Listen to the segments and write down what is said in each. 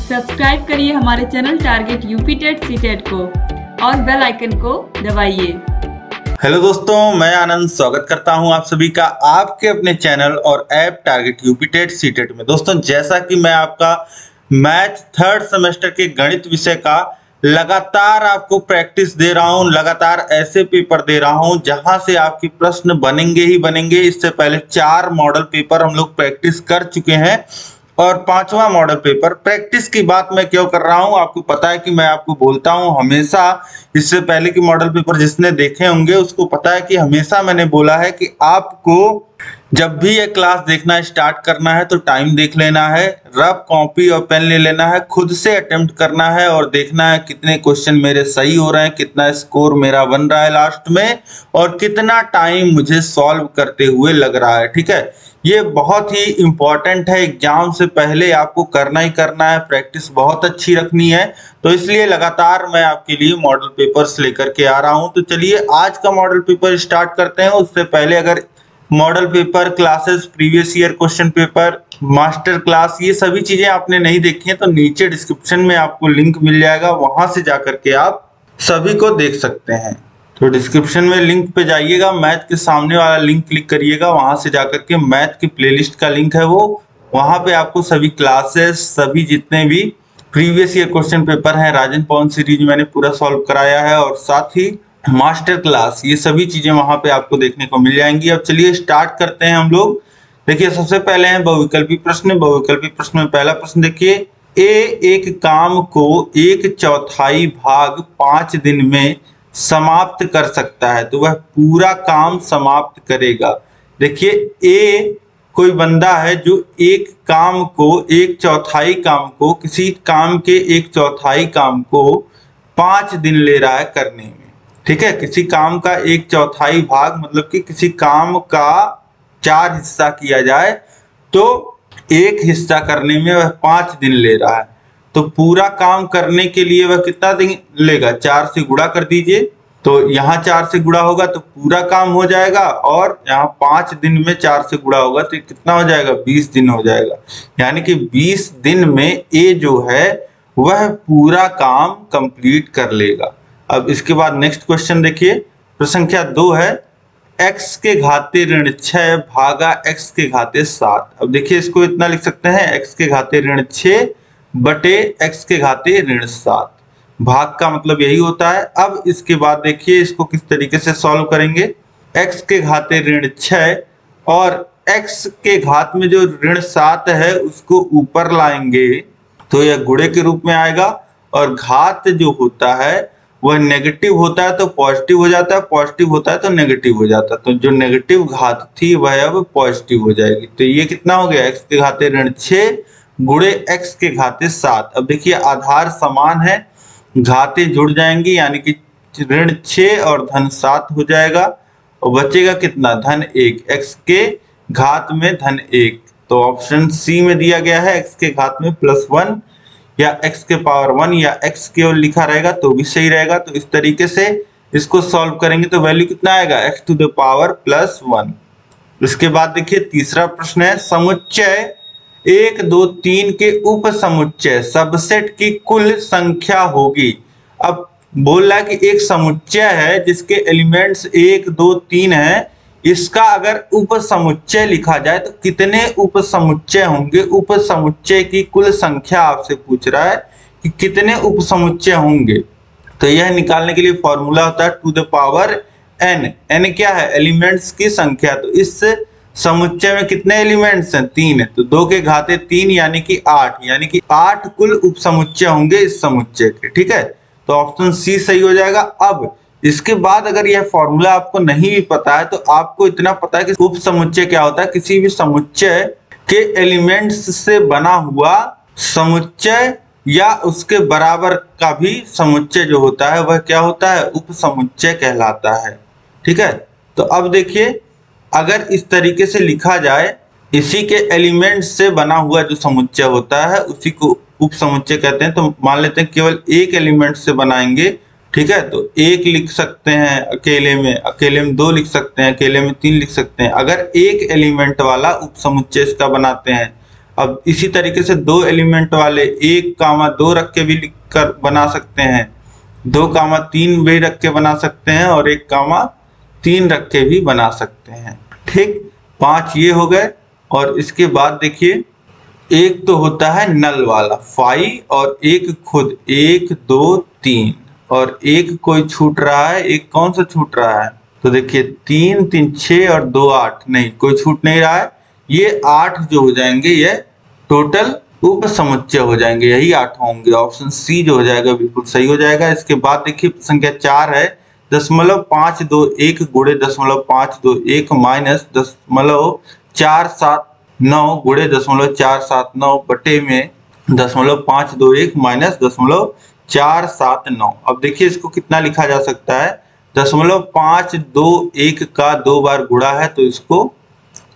Subscribe करिए हमारे channel target UP TET CTET को और बेल आइकन को दबाइए। हेलो दोस्तों, मैं आनंद स्वागत करता हूं आप सभी का आपके अपने चैनल और app target UP TET CTET में। दोस्तों, जैसा कि मैं आपका मैथ थर्ड सेमेस्टर के गणित विषय का लगातार आपको प्रैक्टिस दे रहा हूं, लगातार ऐसे पेपर दे रहा हूं जहां से आपके प्रश्न बनेंगे ही बनेंगे। इससे पहले 4 मॉडल पेपर हम लोग प्रैक्टिस कर चुके हैं और 5वां मॉडल पेपर। प्रैक्टिस की बात मैं क्यों कर रहा हूं, आपको पता है कि मैं आपको बोलता हूं हमेशा। इससे पहले की मॉडल पेपर जिसने देखे होंगे उसको पता है कि हमेशा मैंने बोला है कि आपको जब भी ये क्लास देखना स्टार्ट करना है तो टाइम देख लेना है, रफ कॉपी और पेन ले लेना है, खुद से अटेम्प्ट करना है और देखना है कितने क्वेश्चन मेरे सही हो रहे हैं, कितना स्कोर मेरा बन रहा है लास्ट में और कितना टाइम मुझे सॉल्व करते हुए लग रहा है। ठीक है, ये बहुत ही इंपॉर्टेंट है। एग्जाम से पहले आपको करना ही करना है, प्रैक्टिस बहुत अच्छी रखनी है। तो इसलिए लगातार मैं आपके लिए मॉडल पेपर्स लेकर के आ रहा हूं। तो चलिए आज का मॉडल पेपर स्टार्ट करते हैं। उससे पहले अगर model paper, classes, previous year question paper, master class, ये सभी चीजें आपने नहीं देखी हैं तो नीचे डिस्क्रिप्शन में आपको लिंक मिल जाएगा, वहां से जाकर के आप सभी को देख सकते हैं। तो डिस्क्रिप्शन में लिंक पे जाइएगा, मैथ के सामने वाला लिंक क्लिक करिएगा, वहां से जाकर के मैथ की प्लेलिस्ट का लिंक है वो, वहां पे आपको सभी क्लासेस, सभी जितने भी प्रीवियस ईयर क्वेश्चन पेपर हैं, राजन पवन सीरीज मैंने पूरा सॉल्व कराया है और साथ ही मास्टर क्लास, ये सभी चीजें वहां पे आपको देखने को मिल जाएंगी। अब चलिए स्टार्ट करते हैं हम लोग। देखिए सबसे पहले है बहुविकल्पी प्रश्न। बहुविकल्पी प्रश्न में पहला प्रश्न देखिए, ए एक काम को 1/4 भाग 5 दिन में समाप्त कर सकता है तो वह पूरा काम समाप्त करेगा। देखिए ए कोई बंदा है जो एक काम को 1/4 काम को, किसी काम के 1/4 काम को 5 दिन ले रहा है करने में। ठीक है, किसी काम का 1/4 भाग मतलब कि किसी काम का 4 हिस्सा किया जाए तो एक हिस्सा करने में वह 5 दिन ले रहा है। तो पूरा काम करने के लिए वह कितना दिन लेगा, 4 से गुणा कर दीजिए। तो यहाँ 4 से गुणा होगा तो पूरा काम हो जाएगा और यहाँ 5 दिन में 4 से गुणा होगा तो कितना हो जाएगा, 20 दिन हो जाएगा। यानी कि 20 दिन में ए जो है वह पूरा काम कंप्लीट कर लेगा। अब इसके बाद नेक्स्ट क्वेश्चन देखिए, प्रश्न संख्या 2 है, x के घाते ऋण 6 भागा x के घाते 7। अब देखिए इसको इतना लिख सकते हैं, x के घाते ऋण 6 बटे x के घाते ऋण 7। भाग का मतलब यही होता है। अब इसके बाद देखिए इसको किस तरीके से सॉल्व करेंगे। x के घाते ऋण 6 और x के घात में जो ऋण 7 है उसको ऊपर लाएंगे तो यह गुणे के रूप में आएगा और घात जो होता है वह नेगेटिव होता है तो पॉजिटिव हो जाता है, पॉजिटिव होता है तो नेगेटिव हो जाता है। तो जो नेगेटिव घात थी वह अब पॉजिटिव हो जाएगी। तो ये कितना हो गया, x के घाते ऋण 6 गुणे x के घाते 7। अब देखिए आधार समान है, घाते जुड़ जाएंगी यानी कि ऋण 6 और धन 7 हो जाएगा और बचेगा कितना, धन 1, x के घात में धन 1। तो ऑप्शन सी में दिया गया है, x के घात में +1 या x के पावर 1 या x केवल लिखा रहेगा तो भी सही रहेगा। तो इस तरीके से इसको सॉल्व करेंगे तो वैल्यू कितना आएगा, x टू द पावर +1। इसके बाद देखिए तीसरा प्रश्न है, समुच्चय 1 2 3 के उप समुच्चय सबसेट की कुल संख्या होगी। अब बोल रहा है कि एक समुच्चय है जिसके एलिमेंट्स 1 2 3 है, इसका अगर उप समुच्चय लिखा जाए तो कितने उप समुच्चय होंगे। उप समुच्चय की कुल संख्या आपसे पूछ रहा है कि कितने उप समुच्चय होंगे। तो यह निकालने के लिए फॉर्मूला होता है to the power n। n क्या है, एलिमेंट्स की संख्या। तो इस समुच्चय में कितने एलिमेंट्स हैं, 3 है तो 2 के घाते 3 यानी कि 8, यानी कि 8 कुल उप समुच्चय होंगे इस समुच्चय के। ठीक है, तो ऑप्शन सी सही हो जाएगा। अब इसके बाद अगर यह फॉर्मूला आपको नहीं भी पता है तो आपको इतना पता है कि उप समुच्चय क्या होता है, किसी भी समुच्चय के एलिमेंट्स से बना हुआ समुच्चय या उसके बराबर का भी समुच्चय जो होता है वह क्या होता है, उप समुच्चय कहलाता है। ठीक है, तो अब देखिए अगर इस तरीके से लिखा जाए, इसी के एलिमेंट्स से बना हुआ जो समुच्चय होता है उसी को उप समुच्चय कहते हैं। तो मान लेते हैं केवल एक एलिमेंट से बनाएंगे। ठीक है, तो 1 लिख सकते हैं अकेले में 2 लिख सकते हैं, अकेले में 3 लिख सकते हैं। अगर एक एलिमेंट वाला उप समुच्चय इसका बनाते हैं, अब इसी तरीके से 2 एलिमेंट वाले 1, 2 रख के भी लिख कर बना सकते हैं, 2, 3 भी रख के बना सकते हैं और 1, 3 रख के भी बना सकते हैं। ठीक, 5 ये हो गए। और इसके बाद देखिए एक तो होता है नल वाला 5 और एक खुद 1, 2, 3 और एक कोई छूट रहा है। एक कौन सा छूट रहा है? तो देखिए 3, 3, 6 और 2, 8। नहीं, कोई छूट नहीं रहा है। ये 8 जो हो जाएंगे ये टोटल उप समुच्चय हो जाएंगे, यही 8 होंगे। ऑप्शन सी जो हो जाएगा बिल्कुल सही हो जाएगा। इसके बाद देखिए संख्या 4 है 0.521 गुणे 0.521 माइनस 0.479 गुणे 0.479 बटे में 0.521 माइनस 0.479। अब देखिए इसको कितना लिखा जा सकता है? 0.521 का 2 बार गुणा है तो इसको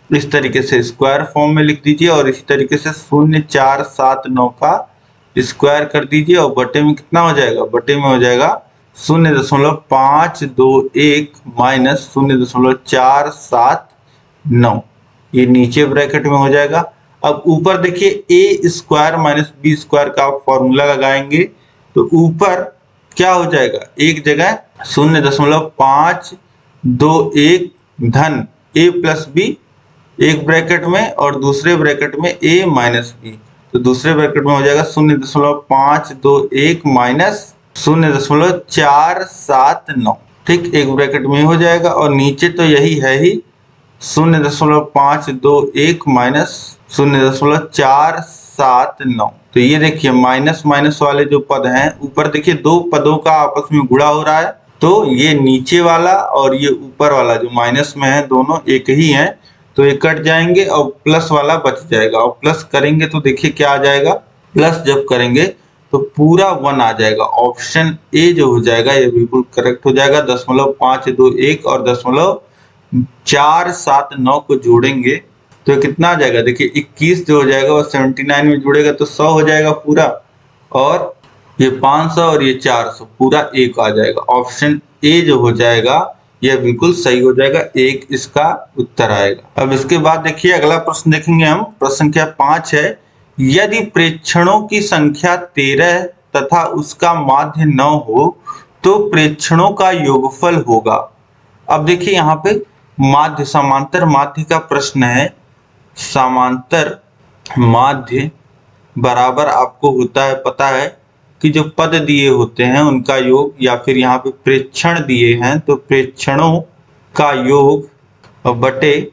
इस तरीके से स्क्वायर फॉर्म में लिख दीजिए और इसी तरीके से 0.479 का स्क्वायर कर दीजिए और बटे में कितना हो जाएगा? बटे में हो जाएगा 0.521 माइनस 0.479। ये नीचे ब्रैकेट में हो जाएगा। अब ऊपर देखिए ए स्क्वायर माइनस बी स्क्वायर का फॉर्मूला लगाएंगे तो ऊपर क्या हो जाएगा? एक जगह 0.521 धन ए प्लस बी एक ब्रैकेट में और दूसरे ब्रैकेट में a माइनस बी, तो दूसरे ब्रैकेट में हो जाएगा 0.521 माइनस 0.479। ठीक, एक ब्रैकेट में हो जाएगा और नीचे तो यही है ही 0.521 माइनस 0.479। तो ये देखिए माइनस माइनस वाले जो पद हैं ऊपर देखिए 2 पदों का आपस में गुणा हो रहा है, तो ये नीचे वाला और ये ऊपर वाला जो माइनस में है दोनों एक ही हैं, तो ये कट जाएंगे और प्लस वाला बच जाएगा। और प्लस करेंगे तो देखिए क्या आ जाएगा? प्लस जब करेंगे तो पूरा 1 आ जाएगा। ऑप्शन ए जो हो जाएगा ये बिल्कुल करेक्ट हो जाएगा। 0.521 और 0.479 को जोड़ेंगे तो कितना आ जाएगा? देखिए 21 जो हो जाएगा वो 79 में जुड़ेगा तो 100 हो जाएगा पूरा, और ये 500 और ये 400 पूरा 1 आ जाएगा। ऑप्शन ए जो हो जाएगा यह बिल्कुल सही हो जाएगा, 1 इसका उत्तर आएगा। अब इसके बाद देखिए अगला प्रश्न देखेंगे हम। प्रश्न संख्या 5 है, यदि प्रेक्षणों की संख्या 13 तथा उसका माध्य 9 हो तो प्रेक्षणों का योगफल होगा। अब देखिए यहाँ पे माध्य समांतर माध्य का प्रश्न है। समांतर माध्य बराबर आपको होता है, पता है कि जो पद दिए होते हैं उनका योग, या फिर यहाँ पे प्रेक्षण दिए हैं तो प्रेक्षणों का योग बटे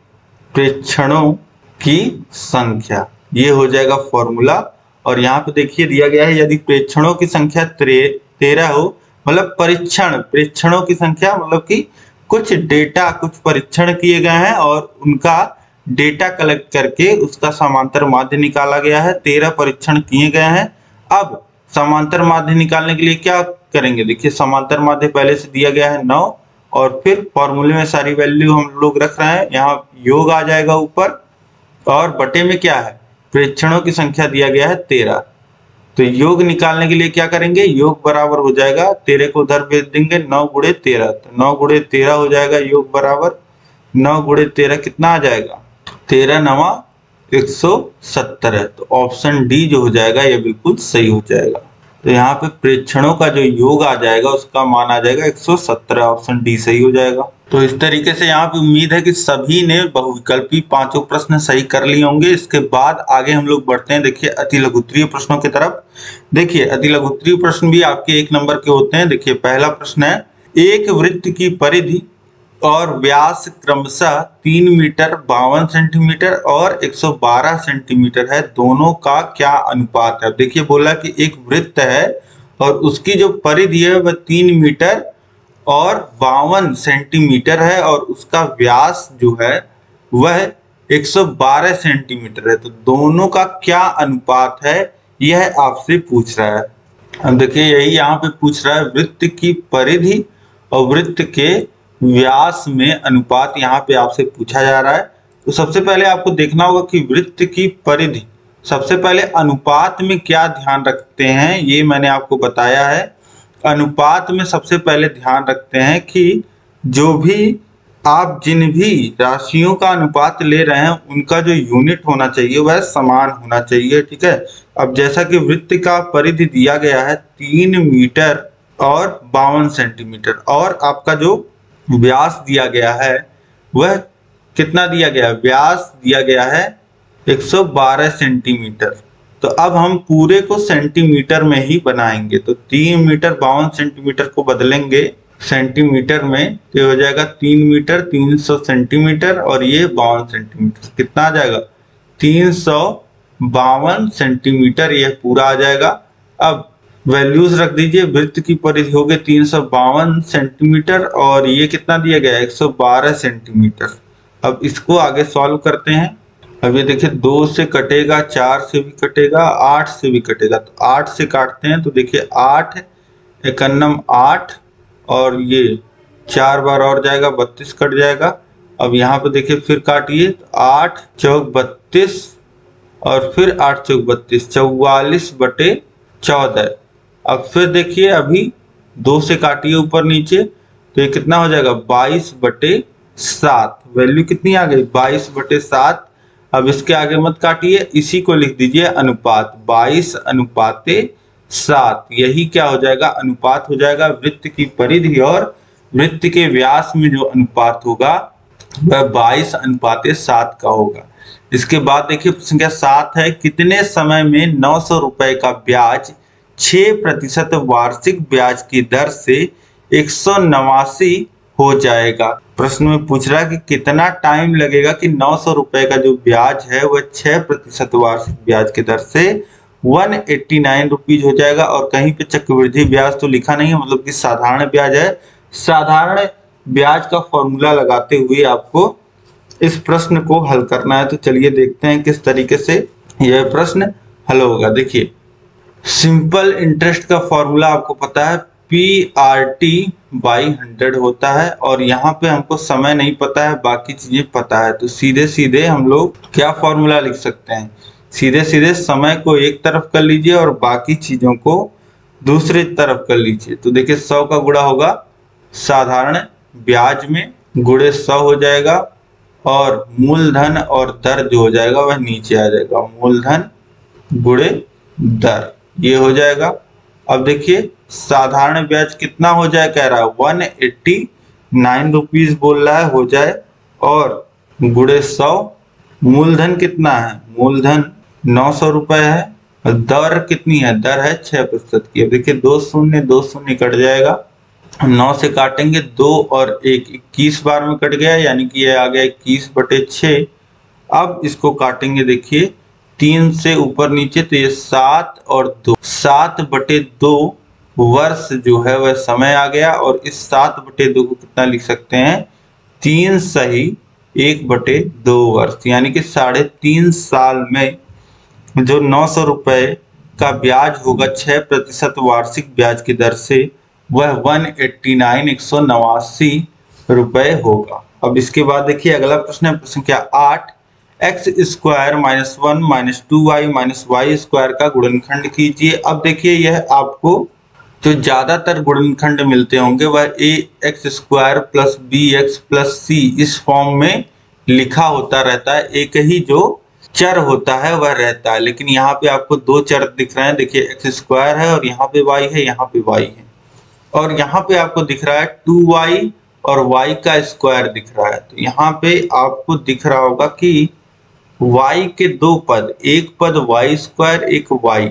प्रेक्षणों की संख्या, ये हो जाएगा फॉर्मूला। और यहाँ पे देखिए दिया गया है यदि प्रेक्षणों की संख्या 13 हो, मतलब प्रेक्षणों की संख्या मतलब कि कुछ डेटा कुछ परीक्षण किए गए हैं और उनका डेटा कलेक्ट करके उसका समांतर माध्य निकाला गया है। 13 परीक्षण किए गए हैं। अब समांतर माध्य निकालने के लिए क्या करेंगे? देखिए समांतर माध्य पहले से दिया गया है 9 और फिर फॉर्मूले में सारी वैल्यू हम लोग रख रहे हैं। यहाँ योग आ जाएगा ऊपर और बटे में क्या है? प्रेक्षणों की संख्या दिया गया है 13। तो योग निकालने के लिए क्या करेंगे? योग बराबर हो जाएगा 13 को उधर भेज देंगे 9 गुणे 13, तो 9 गुणे 13 हो जाएगा। योग बराबर 9 गुणे 13 कितना आ जाएगा? 13 9 170 है। तो ऑप्शन डी जो हो जाएगा ये बिल्कुल सही हो जाएगा। तो यहाँ पे प्रेक्षणों का जो योग आ जाएगा उसका मान आ जाएगा 117। ऑप्शन डी सही हो जाएगा। तो इस तरीके से यहाँ पे उम्मीद है कि सभी ने बहुविकल्पी 5 प्रश्न सही कर लिए होंगे। इसके बाद आगे हम लोग बढ़ते हैं देखिए अति लघुत्तरीय प्रश्नों की तरफ। देखिए अति लघुत्तरीय प्रश्न भी आपके 1 नंबर के होते हैं। देखिए पहला प्रश्न है, एक वृत्त की परिधि और व्यास क्रमशः 3 मीटर 52 सेंटीमीटर और 112 सेंटीमीटर है, दोनों का क्या अनुपात है? देखिए बोला कि एक वृत्त है और उसकी जो परिधि है वह 3 मीटर और 52 सेंटीमीटर है और उसका व्यास जो है वह 112 सेंटीमीटर है, तो दोनों का क्या अनुपात है यह आपसे पूछ रहा है। अब देखिए यही यहाँ पे पूछ रहा है, वृत्त की परिधि और वृत्त के व्यास में अनुपात यहाँ पे आपसे पूछा जा रहा है। तो सबसे पहले आपको देखना होगा कि वृत्त की परिधि, सबसे पहले अनुपात में क्या ध्यान रखते हैं ये मैंने आपको बताया है। अनुपात में सबसे पहले ध्यान रखते हैं कि जो भी आप जिन भी राशियों का अनुपात ले रहे हैं उनका जो यूनिट होना चाहिए वह समान होना चाहिए, ठीक है। अब जैसा कि वृत्त का परिधि दिया गया है 3 मीटर और 52 सेंटीमीटर, और आपका जो व्यास दिया गया है वह कितना दिया गया है, व्यास दिया गया है 112 सेंटीमीटर। तो अब हम पूरे को सेंटीमीटर में ही बनाएंगे, तो 3 मीटर 52 सेंटीमीटर को बदलेंगे सेंटीमीटर में तो हो जाएगा 3 मीटर 300 सेंटीमीटर, और ये 52 सेंटीमीटर कितना आ जाएगा 352 सेंटीमीटर, यह पूरा आ जाएगा। अब वैल्यूज रख दीजिए, वृत्त की परिधि हो गई 352 सेंटीमीटर और ये कितना दिया गया 112 सेंटीमीटर। अब इसको आगे सॉल्व करते हैं। अब ये देखिए 2 से कटेगा, 4 से भी कटेगा, 8 से भी कटेगा, तो 8 से काटते हैं तो देखिए 8 एकन्नम 8 और ये 4 बार और जाएगा 32 कट जाएगा। अब यहाँ पे देखिए फिर काटिए, 8 चौक 32 और फिर 8 चौक 32, 44/14। अब फिर देखिए अभी 2 से काटिए ऊपर नीचे तो ये कितना हो जाएगा 22/7। वैल्यू कितनी आ गई 22/7। अब इसके आगे मत काटिए, इसी को लिख दीजिए अनुपात, 22/7। यही क्या हो जाएगा अनुपात हो जाएगा वृत्त की परिधि और वृत्त के व्यास में जो अनुपात होगा वह 22/7 का होगा। इसके बाद देखिए संख्या 7 है, कितने समय में 900 रुपए का ब्याज 6% वार्षिक ब्याज की दर से 189 हो जाएगा। प्रश्न में पूछ रहा है कि कितना टाइम लगेगा कि 900 रुपए का जो ब्याज है वह 6% वार्षिक ब्याज की दर से 189 रुपीज हो जाएगा। और कहीं पे चक्रवृद्धि ब्याज तो लिखा नहीं है, मतलब कि साधारण ब्याज है। साधारण ब्याज का फॉर्मूला लगाते हुए आपको इस प्रश्न को हल करना है। तो चलिए देखते हैं किस तरीके से यह प्रश्न हल होगा। देखिए सिंपल इंटरेस्ट का फॉर्मूला आपको पता है PRT/100 होता है, और यहाँ पे हमको समय नहीं पता है, बाकी चीजें पता है। तो सीधे सीधे हम लोग क्या फॉर्मूला लिख सकते हैं, सीधे सीधे समय को एक तरफ कर लीजिए और बाकी चीजों को दूसरी तरफ कर लीजिए। तो देखिए 100 का गुणा होगा साधारण ब्याज में, गुणे 100 हो जाएगा, और मूलधन और दर जो हो जाएगा वह नीचे आ जाएगा, मूलधन गुणे दर, ये हो जाएगा। अब देखिए साधारण ब्याज कितना हो जाए, कह रहा है 189 रुपीज बोल रहा है, हो जाए, और गुणे 100, मूलधन कितना है, मूलधन 900 रुपए है, दर कितनी है, दर है 6% की। अब देखिए 2 शून्य कट जाएगा, 9 से काटेंगे 2 और 1 21 बार में कट गया, यानी कि यह आ गया 21/6। अब इसको काटेंगे, देखिए 3 से ऊपर नीचे तो ये 7 और 2, 7/2 वर्ष जो है वह समय आ गया। और इस 7/2 को कितना लिख सकते हैं, 3 सही 1/2 वर्ष, यानी कि 3.5 साल में जो 900 रुपए का ब्याज होगा 6% वार्षिक ब्याज की दर से वह 189 रुपए होगा। अब इसके बाद देखिए अगला प्रश्न है संख्या 8, x² - 1 - 2y - y² का गुणनखंड कीजिए। अब देखिए यह आपको जो ज्यादातर गुणनखंड मिलते होंगे वह ax² + bx + c इस फॉर्म में लिखा होता रहता है, एक ही जो चर होता है वह रहता है। लेकिन यहाँ पे आपको 2 चर दिख रहे हैं, देखिए x² है और यहाँ पे y है, यहाँ पे y है, और यहाँ पे आपको दिख रहा है 2y और y का स्क्वायर दिख रहा है। तो यहाँ पे आपको दिख रहा होगा कि y के 2 पद, एक पद y², एक y,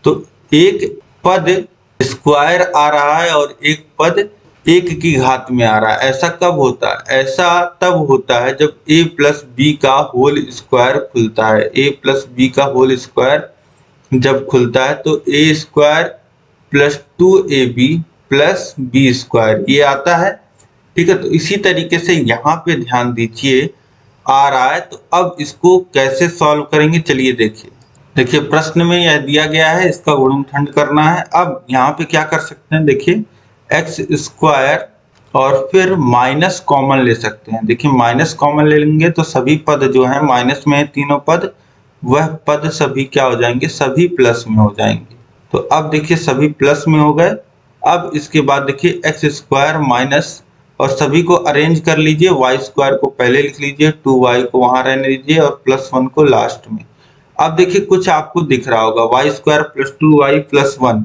तो एक पद स्क्वायर आ रहा है और एक पद 1 की घात में आ रहा है। ऐसा कब होता है, ऐसा तब होता है जब a + b का होल स्क्वायर खुलता है। a + b का होल स्क्वायर जब खुलता है तो a² + 2ab + b² ये आता है, ठीक है। तो इसी तरीके से यहाँ पे ध्यान दीजिए आ रहा है। तो अब इसको कैसे सॉल्व करेंगे, चलिए देखिए प्रश्न में यह दिया गया है, इसका गुणनखंड करना है। अब यहाँ पे क्या कर सकते हैं, देखिए x² और फिर माइनस कॉमन ले सकते हैं। देखिए माइनस कॉमन ले लेंगे तो सभी पद जो है माइनस में है, तीनों पद, वह पद सभी क्या हो जाएंगे, सभी प्लस में हो जाएंगे। तो अब देखिए सभी प्लस में हो गए। अब इसके बाद देखिए x² - और सभी को अरेंज कर लीजिए। वाई स्क्वायर को पहले लिख लीजिए, 2y को वहां रहने दीजिए और +1 को लास्ट में। अब देखिए कुछ आपको दिख रहा होगा, Y square plus 2y plus 1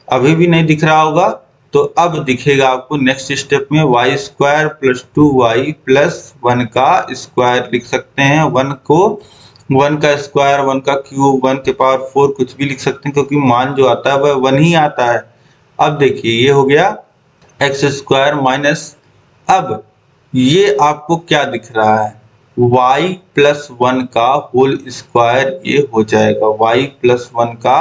अभी भी नहीं दिख रहा होगा, तो अब दिखेगा आपको नेक्स्ट स्टेप में। Y square plus 2y plus 1 का स्क्वायर लिख सकते हैं। 1 को 1 का स्क्वायर, 1 का क्यूब, 1 के पावर 4 कुछ भी लिख सकते हैं, क्योंकि मान जो आता है वह 1 ही आता है। अब देखिए ये हो गया एक्स स्क्वायर माइनस, अब ये आपको क्या दिख रहा है, y प्लस 1 का होल स्क्वायर ये हो जाएगा। y प्लस 1 का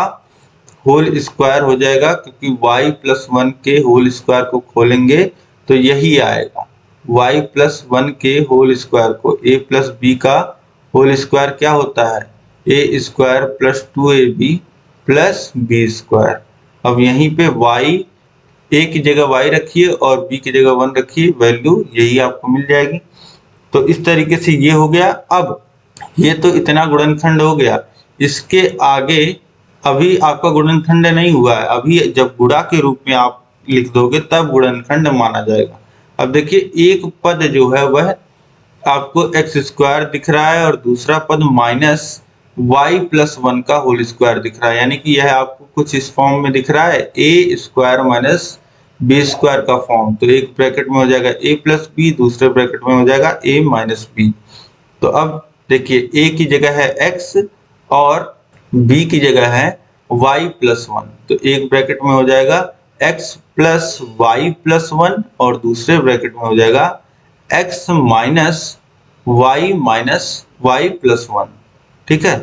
होल स्क्वायर हो जाएगा, क्योंकि y प्लस 1 के होल स्क्वायर को खोलेंगे तो यही आएगा। y प्लस 1 के होल स्क्वायर को a प्लस b का होल स्क्वायर क्या होता है, a square plus 2ab plus b square. अब यहीं पे y, a की जगह y रखिए और b की जगह 1 रखिए, वैल्यू यही आपको मिल जाएगी। तो इस तरीके से ये हो गया। अब ये तो इतना गुणनखंड हो गया, इसके आगे अभी आपका गुणनखंड नहीं हुआ है, अभी जब गुणा के रूप में आप लिख दोगे तब गुणनखंड माना जाएगा। अब देखिए एक पद जो है वह आपको एक्स स्क्वायर दिख रहा है और दूसरा पद माइनस y प्लस 1 का होल स्क्वायर दिख रहा है, यानी कि यह आपको कुछ इस फॉर्म में दिख रहा है, a square minus b square का फॉर्म। तो एक ब्रैकेट में हो जाएगा a प्लस बी, दूसरे ब्रैकेट में हो जाएगा a माइनस बी। तो अब देखिए a की जगह है x और b की जगह है y प्लस 1, तो एक ब्रैकेट में हो जाएगा x प्लस y प्लस 1 और दूसरे ब्रैकेट में हो जाएगा x minus y minus y plus 1। ठीक है,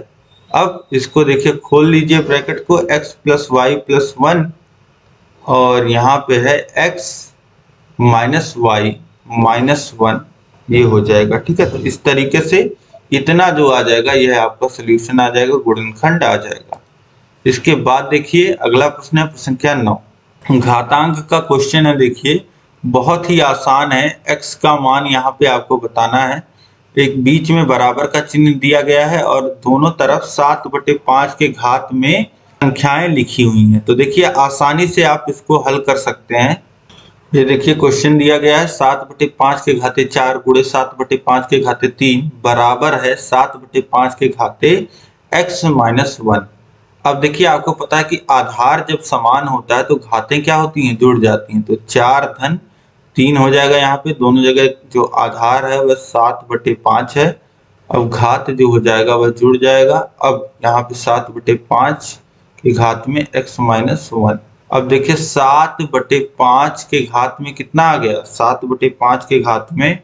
अब इसको देखिए खोल लीजिए ब्रैकेट को, x प्लस y प्लस 1 और यहाँ पे है x माइनस y माइनस 1, ये हो जाएगा। ठीक है, तो इस तरीके से इतना जो आ जाएगा यह आपका सोल्यूशन आ जाएगा, गुणनखंड आ जाएगा। इसके बाद देखिए अगला प्रश्न है प्रश्न संख्या 9, घातांक का क्वेश्चन है। देखिए बहुत ही आसान है, x का मान यहाँ पे आपको बताना है। एक बीच में बराबर का चिन्ह दिया गया है और दोनों तरफ 7/5 के घात में संख्याएं लिखी हुई हैं। तो देखिए आसानी से आप इसको हल कर सकते हैं। ये देखिए क्वेश्चन दिया गया है 7/5 के घाते 4 गुणे 7/5 के घाते 3 बराबर है 7/5 के घाते x माइनस 1। अब देखिए आपको पता है कि आधार जब समान होता है तो घातें क्या होती हैं, जुड़ जाती हैं। तो 4 धन 3 हो जाएगा, यहाँ पे दोनों जगह जो आधार है वह 7/5 है। अब घात जो हो जाएगा वह जुड़ जाएगा। अब यहाँ पे 7/5 के घात में x माइनस 1। अब देखिए 7/5 के घात में कितना आ गया, 7/5 के घात में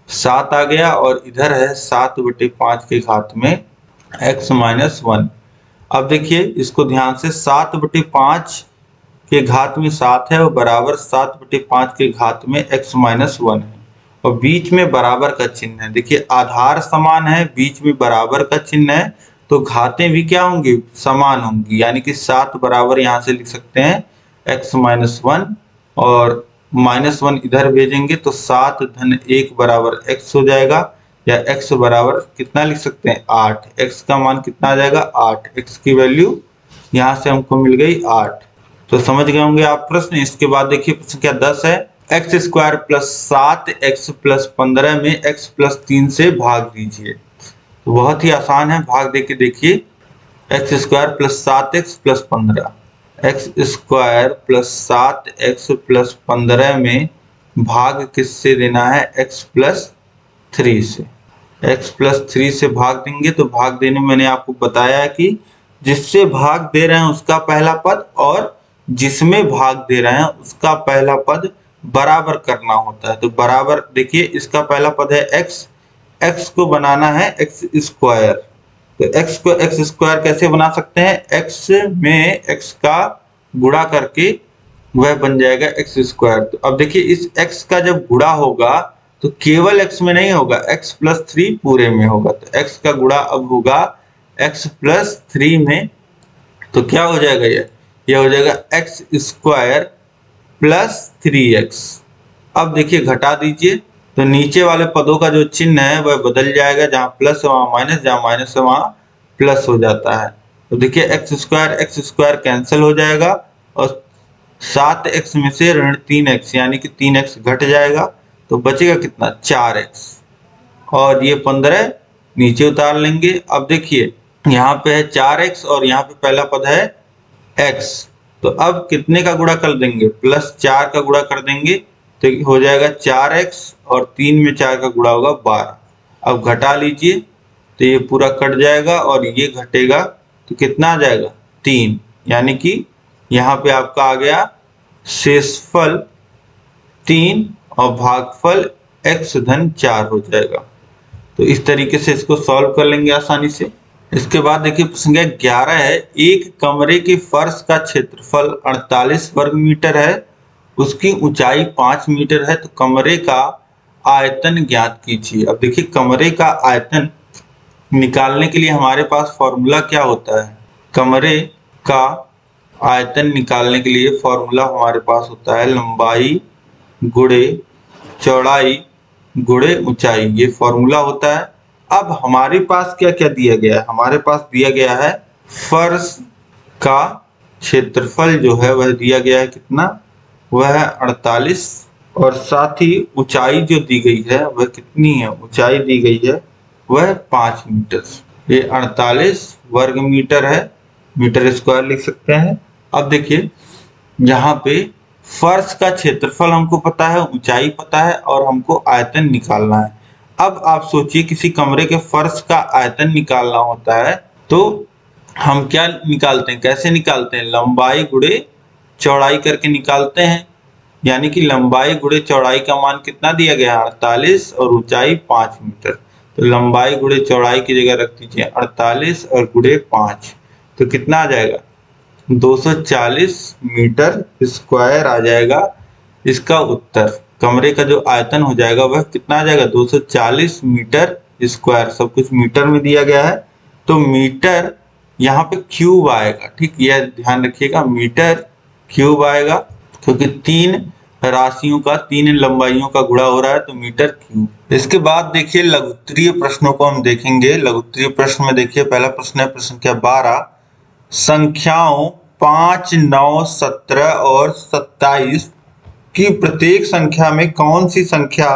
7 आ गया और इधर है 7/5 के घात में x माइनस 1। अब देखिए इसको ध्यान से, 7/5 के घात में 7 है और बराबर 7/5 के घात में x माइनस 1 है और बीच में बराबर का चिन्ह है। देखिए आधार समान है, बीच में बराबर का चिन्ह है, तो घातें भी क्या होंगी, समान होंगी। यानी कि 7 बराबर यहाँ से लिख सकते हैं x माइनस 1 और माइनस 1 इधर भेजेंगे तो 7 धन 1 बराबर x हो जाएगा, या x बराबर कितना लिख सकते हैं 8। x का मान कितना आ जाएगा 8, x की वैल्यू यहाँ से हमको मिल गई 8। तो समझ गए होंगे आप प्रश्न। इसके बाद देखिए प्रश्न संख्या 10 है, x square plus 7 x plus 15 में x प्लस 3 से भाग दीजिए। तो बहुत ही आसान है, भाग देके देखिए। x square plus 7x plus 15, x square plus 7x plus 15 में भाग किससे देना है, x प्लस 3 से। x प्लस 3 से भाग देंगे तो भाग देने में मैंने आपको बताया कि जिससे भाग दे रहे हैं उसका पहला पद और जिसमें भाग दे रहे हैं उसका पहला पद बराबर करना होता है। तो बराबर देखिए इसका पहला पद है x, x को बनाना है x स्क्वायर। तो x को x स्क्वायर कैसे बना सकते हैं, x में x का गुणा करके वह बन जाएगा x स्क्वायर। तो अब देखिए इस x का जब गुणा होगा तो केवल x में नहीं होगा, x प्लस 3 पूरे में होगा। तो x का गुणा अब होगा x प्लस 3 में, तो क्या हो जाएगा, यह हो जाएगा x स्क्वायर प्लस 3x। अब देखिए घटा दीजिए तो नीचे वाले पदों का जो चिन्ह है वह बदल जाएगा, जहां प्लस है वहां माइनस, जहां माइनस है वहां प्लस हो जाता है। तो देखिए x स्क्वायर कैंसिल हो जाएगा और 7x में से ऋण 3x यानी कि 3x घट जाएगा, तो बचेगा कितना 4x, और ये 15 नीचे उतार लेंगे। अब देखिए यहाँ पे है 4x और यहाँ पे पहला पद है x, तो अब कितने का गुणा कर देंगे, +4 का गुणा कर देंगे तो हो जाएगा 4x, और 3 में 4 का गुणा होगा 12। अब घटा लीजिए तो ये पूरा कट जाएगा और ये घटेगा तो कितना आ जाएगा 3, यानी कि यहाँ पे आपका आ गया शेषफल 3 और भागफल x-4 हो जाएगा। तो इस तरीके से इसको सॉल्व कर लेंगे आसानी से। इसके बाद देखिए प्रश्न 11 है, एक कमरे के फर्श का क्षेत्रफल 48 वर्ग मीटर है, उसकी ऊंचाई 5 मीटर है, तो कमरे का आयतन ज्ञात कीजिए। अब देखिए कमरे का आयतन निकालने के लिए हमारे पास फॉर्मूला क्या होता है, कमरे का आयतन निकालने के लिए फॉर्मूला हमारे पास होता है लंबाई गुणे चौड़ाई गुणे ऊंचाई, ये फॉर्मूला होता है। अब हमारे पास क्या क्या दिया गया है, हमारे पास दिया गया है फर्श का क्षेत्रफल जो है वह दिया गया है कितना, वह है 48, और साथ ही ऊंचाई जो दी गई है वह कितनी है, ऊंचाई दी गई है वह 5 मीटर। ये 48 वर्ग मीटर है, मीटर स्क्वायर लिख सकते हैं। अब देखिए यहाँ पे फर्श का क्षेत्रफल हमको पता है, ऊंचाई पता है, और हमको आयतन निकालना है। अब आप सोचिए किसी कमरे के फर्श का आयतन निकालना होता है तो हम क्या निकालते हैं, कैसे निकालते हैं, लंबाई गुणे चौड़ाई करके निकालते हैं। यानी कि लंबाई गुणे चौड़ाई का मान कितना दिया गया है 48 और ऊंचाई 5 मीटर, तो लंबाई गुणे चौड़ाई की जगह रख दीजिए 48 और गुणे 5, तो कितना आ जाएगा 240 मीटर स्क्वायर आ जाएगा इसका उत्तर। कमरे का जो आयतन हो जाएगा वह कितना आ जाएगा 240 मीटर स्क्वायर, सब कुछ मीटर में दिया गया है, तो मीटर यहाँ पे क्यूब आएगा, ठीक, यह ध्यान रखिएगा, मीटर क्यूब आएगा, क्योंकि 3 राशियों का 3 लंबाइयों का गुणा हो रहा है, तो मीटर क्यूब। इसके बाद देखिए लघुत्तरीय प्रश्नों को हम देखेंगे। लघुत्तरीय प्रश्न में देखिए पहला प्रश्न है प्रश्न संख्या 12, संख्याओं 5, 9, 17 और 27 की प्रत्येक संख्या में कौन सी संख्या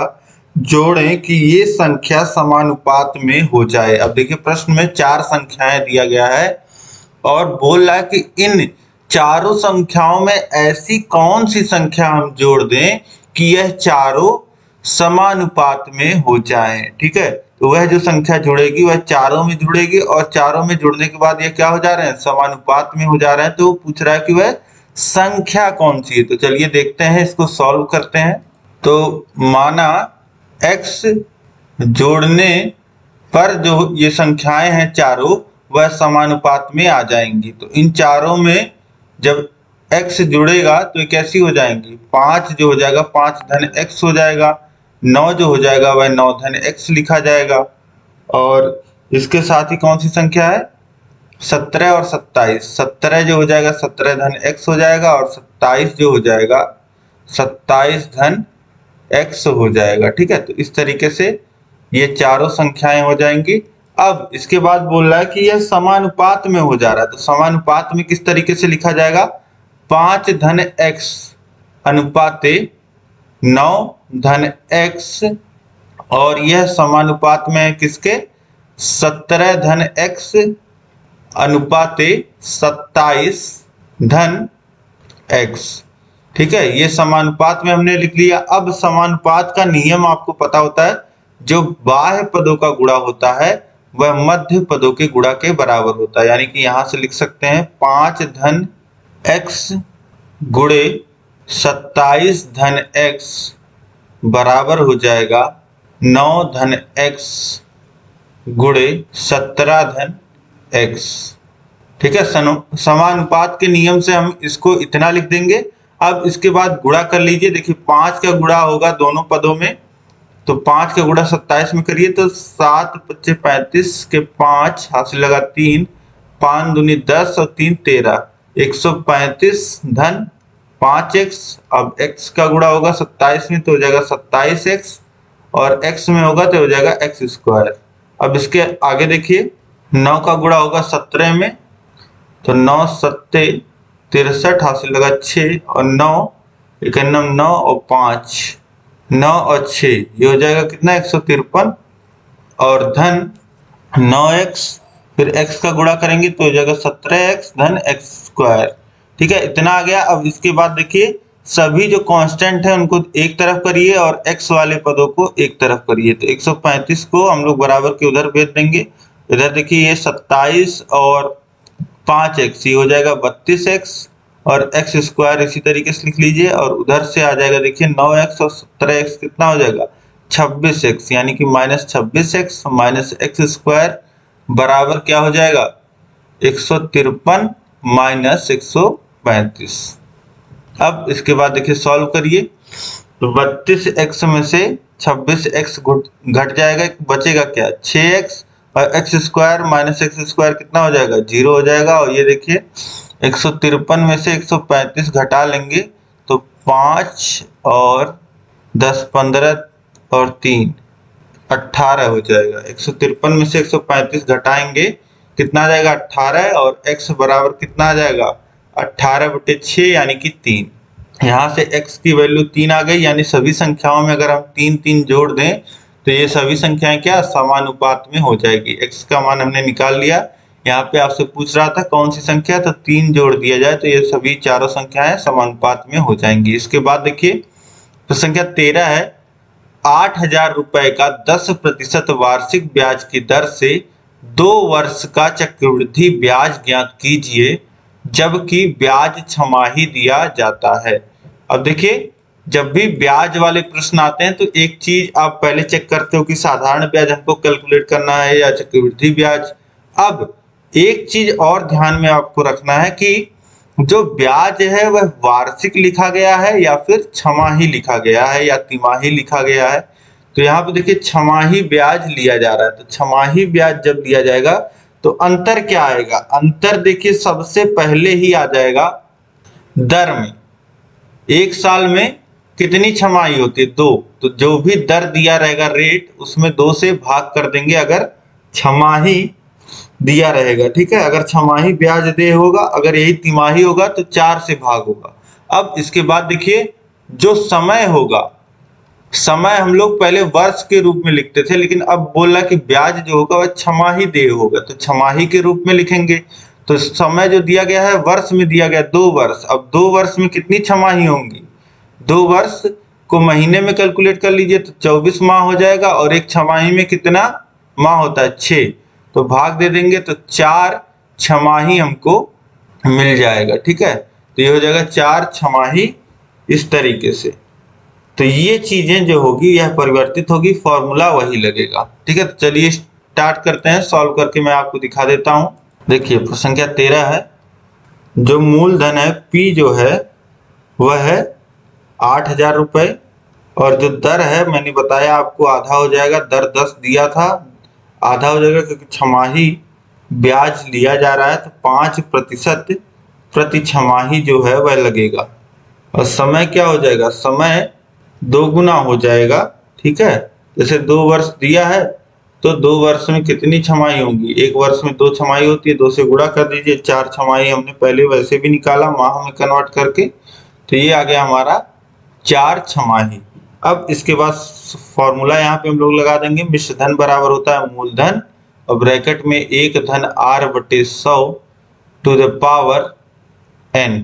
जोड़ें कि ये संख्या समानुपात में हो जाए। अब देखिए प्रश्न में 4 संख्याएं दिया गया है और बोल रहा है कि इन चारों संख्याओं में ऐसी कौन सी संख्या हम जोड़ दें कि यह चारों समानुपात में हो जाएं। ठीक है, तो वह जो संख्या जुड़ेगी वह चारों में जुड़ेगी, और चारों में जुड़ने के बाद ये क्या हो जा रहे हैं, समानुपात में हो जा रहे हैं। तो पूछ रहा है कि वह संख्या कौन सी है, तो चलिए देखते हैं, इसको सॉल्व करते हैं। तो माना x जोड़ने पर जो ये संख्याएं हैं चारों वह समानुपात में आ जाएंगी। तो इन चारों में जब x जुड़ेगा तो ये कैसी हो जाएंगी, 5 जो हो जाएगा 5 धन x हो जाएगा, 9 जो हो जाएगा वह 9 धन x लिखा जाएगा, और इसके साथ ही कौन सी संख्या है 17 और 27, 17 जो हो जाएगा 17 धन x हो जाएगा, और 27 जो हो जाएगा 27 धन x हो जाएगा। ठीक है, तो इस तरीके से ये चारों संख्याएं हो जाएंगी। अब इसके बाद बोल रहा है कि यह समानुपात में हो जा रहा है, तो समानुपात में किस तरीके से लिखा जाएगा, 5 धन x अनुपाते 9 धन x, और यह समानुपात में है किसके, 17 धन x अनुपाते 27 धन x। ठीक है, ये समानुपात में हमने लिख लिया। अब समानुपात का नियम आपको पता होता है, जो बाह्य पदों का गुणा होता है वह मध्य पदों के गुणा के बराबर होता है। यानी कि यहां से लिख सकते हैं 5 धन x गुणे 27 धन x बराबर हो जाएगा 9 धन x गुणे 17 धन x। ठीक है, समानुपात के नियम से हम इसको इतना लिख देंगे। अब इसके बाद गुणा कर लीजिए, देखिए 5 का गुणा होगा दोनों पदों में, तो 5 का गुणा 27 में करिए तो 7 × 5 = 35 के 5 हाथ से लगा 3, 5 दूनी 10 और 3 13, 135 धन 5x। अब x का गुणा होगा 27 में तो हो जाएगा 27x, और x में होगा तो हो जाएगा x²। अब इसके आगे देखिए 9 का गुणा होगा 17 में, तो 9 × 7 = 63 हासिल लगा 6 और 9 91 9 और 5 9 और 6 ये हो जाएगा कितना 153 और धन 9x फिर x का गुणा करेंगे तो हो जाएगा 17x धन x स्क्वायर। ठीक है, इतना आ गया। अब इसके बाद देखिए सभी जो कांस्टेंट है उनको एक तरफ करिए और x वाले पदों को एक तरफ करिए। तो 135 को हम लोग बराबर के उधर भेज देंगे। इधर देखिए ये 27 और 5x ये हो जाएगा 32x और x स्क्वायर इसी तरीके से लिख लीजिए। और उधर से आ जाएगा देखिए 9x और 17x कितना हो जाएगा 26x यानी कि -26x माइनस x स्क्वायर बराबर क्या हो जाएगा 153 माइनस 135। अब इसके बाद देखिए सॉल्व करिए तो 32x में से 26x घट जाएगा, बचेगा क्या 6x और x square minus x square कितना हो जाएगा 0 हो जाएगा। और ये देखिए 153 में से 135 घटा लेंगे तो 5 और 10 15 और 3 18 हो जाएगा। 153 में से 135 घटाएंगे कितना आ जाएगा 18 और x बराबर कितना आ जाएगा 18/6 यानी कि 3। यहाँ से x की वैल्यू 3 आ गई, यानी सभी संख्याओं में अगर हम 3 3 जोड़ दें तो ये सभी संख्याएं क्या समानुपात में हो जाएगी। x का मान हमने निकाल लिया। यहाँ पे आपसे पूछ रहा था कौन सी संख्या, तो 3 जोड़ दिया जाए तो ये सभी चारों संख्याएं समानुपात में हो जाएंगी। इसके बाद देखिए तो संख्या 13 है 8,000 रुपए का 10% वार्षिक ब्याज की दर से 2 वर्ष का चक्रवृद्धि ब्याज ज्ञात कीजिए जबकि ब्याज छमाही दिया जाता है। अब देखिए जब भी ब्याज वाले प्रश्न आते हैं तो एक चीज आप पहले चेक करते हो कि साधारण ब्याज हमको कैलकुलेट करना है या चक्रवृद्धि ब्याज। अब एक चीज और ध्यान में आपको रखना है कि जो ब्याज है वह वार्षिक लिखा गया है या फिर छमाही लिखा गया है या तिमाही लिखा गया है। तो यहाँ पे देखिए छमाही ब्याज लिया जा रहा है, तो छमाही ब्याज जब लिया जाएगा तो अंतर क्या आएगा, अंतर देखिए सबसे पहले ही आ जाएगा दर में। एक साल में कितनी छमाही होती है 2, तो जो भी दर दिया रहेगा रेट उसमें 2 से भाग कर देंगे अगर छमाही दिया रहेगा। ठीक है, अगर छमाही ब्याज दे होगा, अगर यही तिमाही होगा तो 4 से भाग होगा। अब इसके बाद देखिए जो समय होगा, समय हम लोग पहले वर्ष के रूप में लिखते थे लेकिन अब बोला कि ब्याज जो होगा वह छमाही दे होगा तो छमाही के रूप में लिखेंगे। तो समय जो दिया गया है वर्ष में दिया गया 2 वर्ष। अब 2 वर्ष में कितनी छमाही होंगी, 2 वर्ष को महीने में कैलकुलेट कर लीजिए तो 24 माह हो जाएगा और एक छमाही में कितना माह होता है 6, तो भाग दे देंगे तो 4 छमाही हमको मिल जाएगा। ठीक है, तो ये हो जाएगा 4 छमाही इस तरीके से। तो ये चीजें जो होगी यह परिवर्तित होगी, फॉर्मूला वही लगेगा। ठीक है, तो चलिए स्टार्ट करते हैं, सॉल्व करके मैं आपको दिखा देता हूं। देखिए प्रश्न संख्या 13 है, जो मूलधन है P जो है वह है 8,000 रुपए और जो दर है मैंने बताया आपको आधा हो जाएगा, दर 10 दिया था आधा हो जाएगा क्योंकि छमाही ब्याज लिया जा रहा है तो 5% प्रति छमाही जो है वह लगेगा। और समय क्या हो जाएगा, समय 2 गुना हो जाएगा। ठीक है, जैसे 2 वर्ष दिया है तो 2 वर्ष में कितनी छमाही होंगी, एक वर्ष में 2 छमाही होती है, 2 से गुणा कर दीजिए, 4 छमाही हमने पहले वैसे भी निकाला माह में कन्वर्ट करके, तो ये आ गया हमारा 4 छमाही। अब इसके बाद फॉर्मूला यहाँ पे हम लोग लगा देंगे, मिश्र धन बराबर होता है मूलधन और ब्रैकेट में 1 धन r/100 to the power n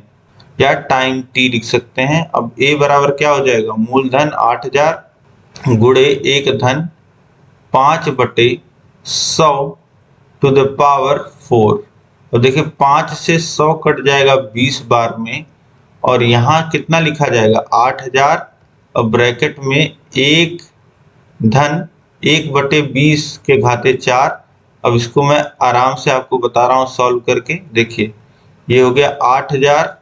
या टाइम t लिख सकते हैं। अब a बराबर क्या हो जाएगा, मूलधन 8,000 गुणे 1 धन 5/100 टू द पावर 4। और देखिए 5 से 100 कट जाएगा 20 बार में और यहाँ कितना लिखा जाएगा 8,000 और ब्रैकेट में 1 धन 1/20 के घाते 4। अब इसको मैं आराम से आपको बता रहा हूँ सॉल्व करके। देखिए ये हो गया 8,000,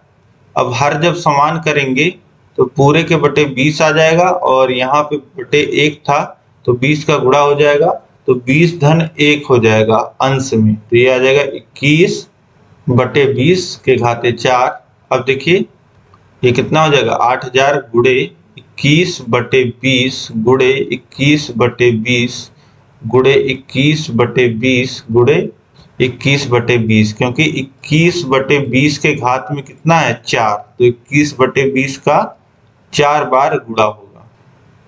अब हर जब समान करेंगे तो पूरे के बटे 20 आ जाएगा और यहाँ पे बटे 1 था तो 20 का गुणा हो जाएगा तो 20 धन 1 हो जाएगा अंश में, तो ये आ जाएगा 21/20 के घाते 4। अब देखिए ये कितना हो जाएगा 8,000 गुणे 21/20 गुणे 21/20 गुणे 21/20 गुणे 21/20, क्योंकि 21/20 के घात में कितना है 4, तो 21/20 का 4 बार गुणा होगा।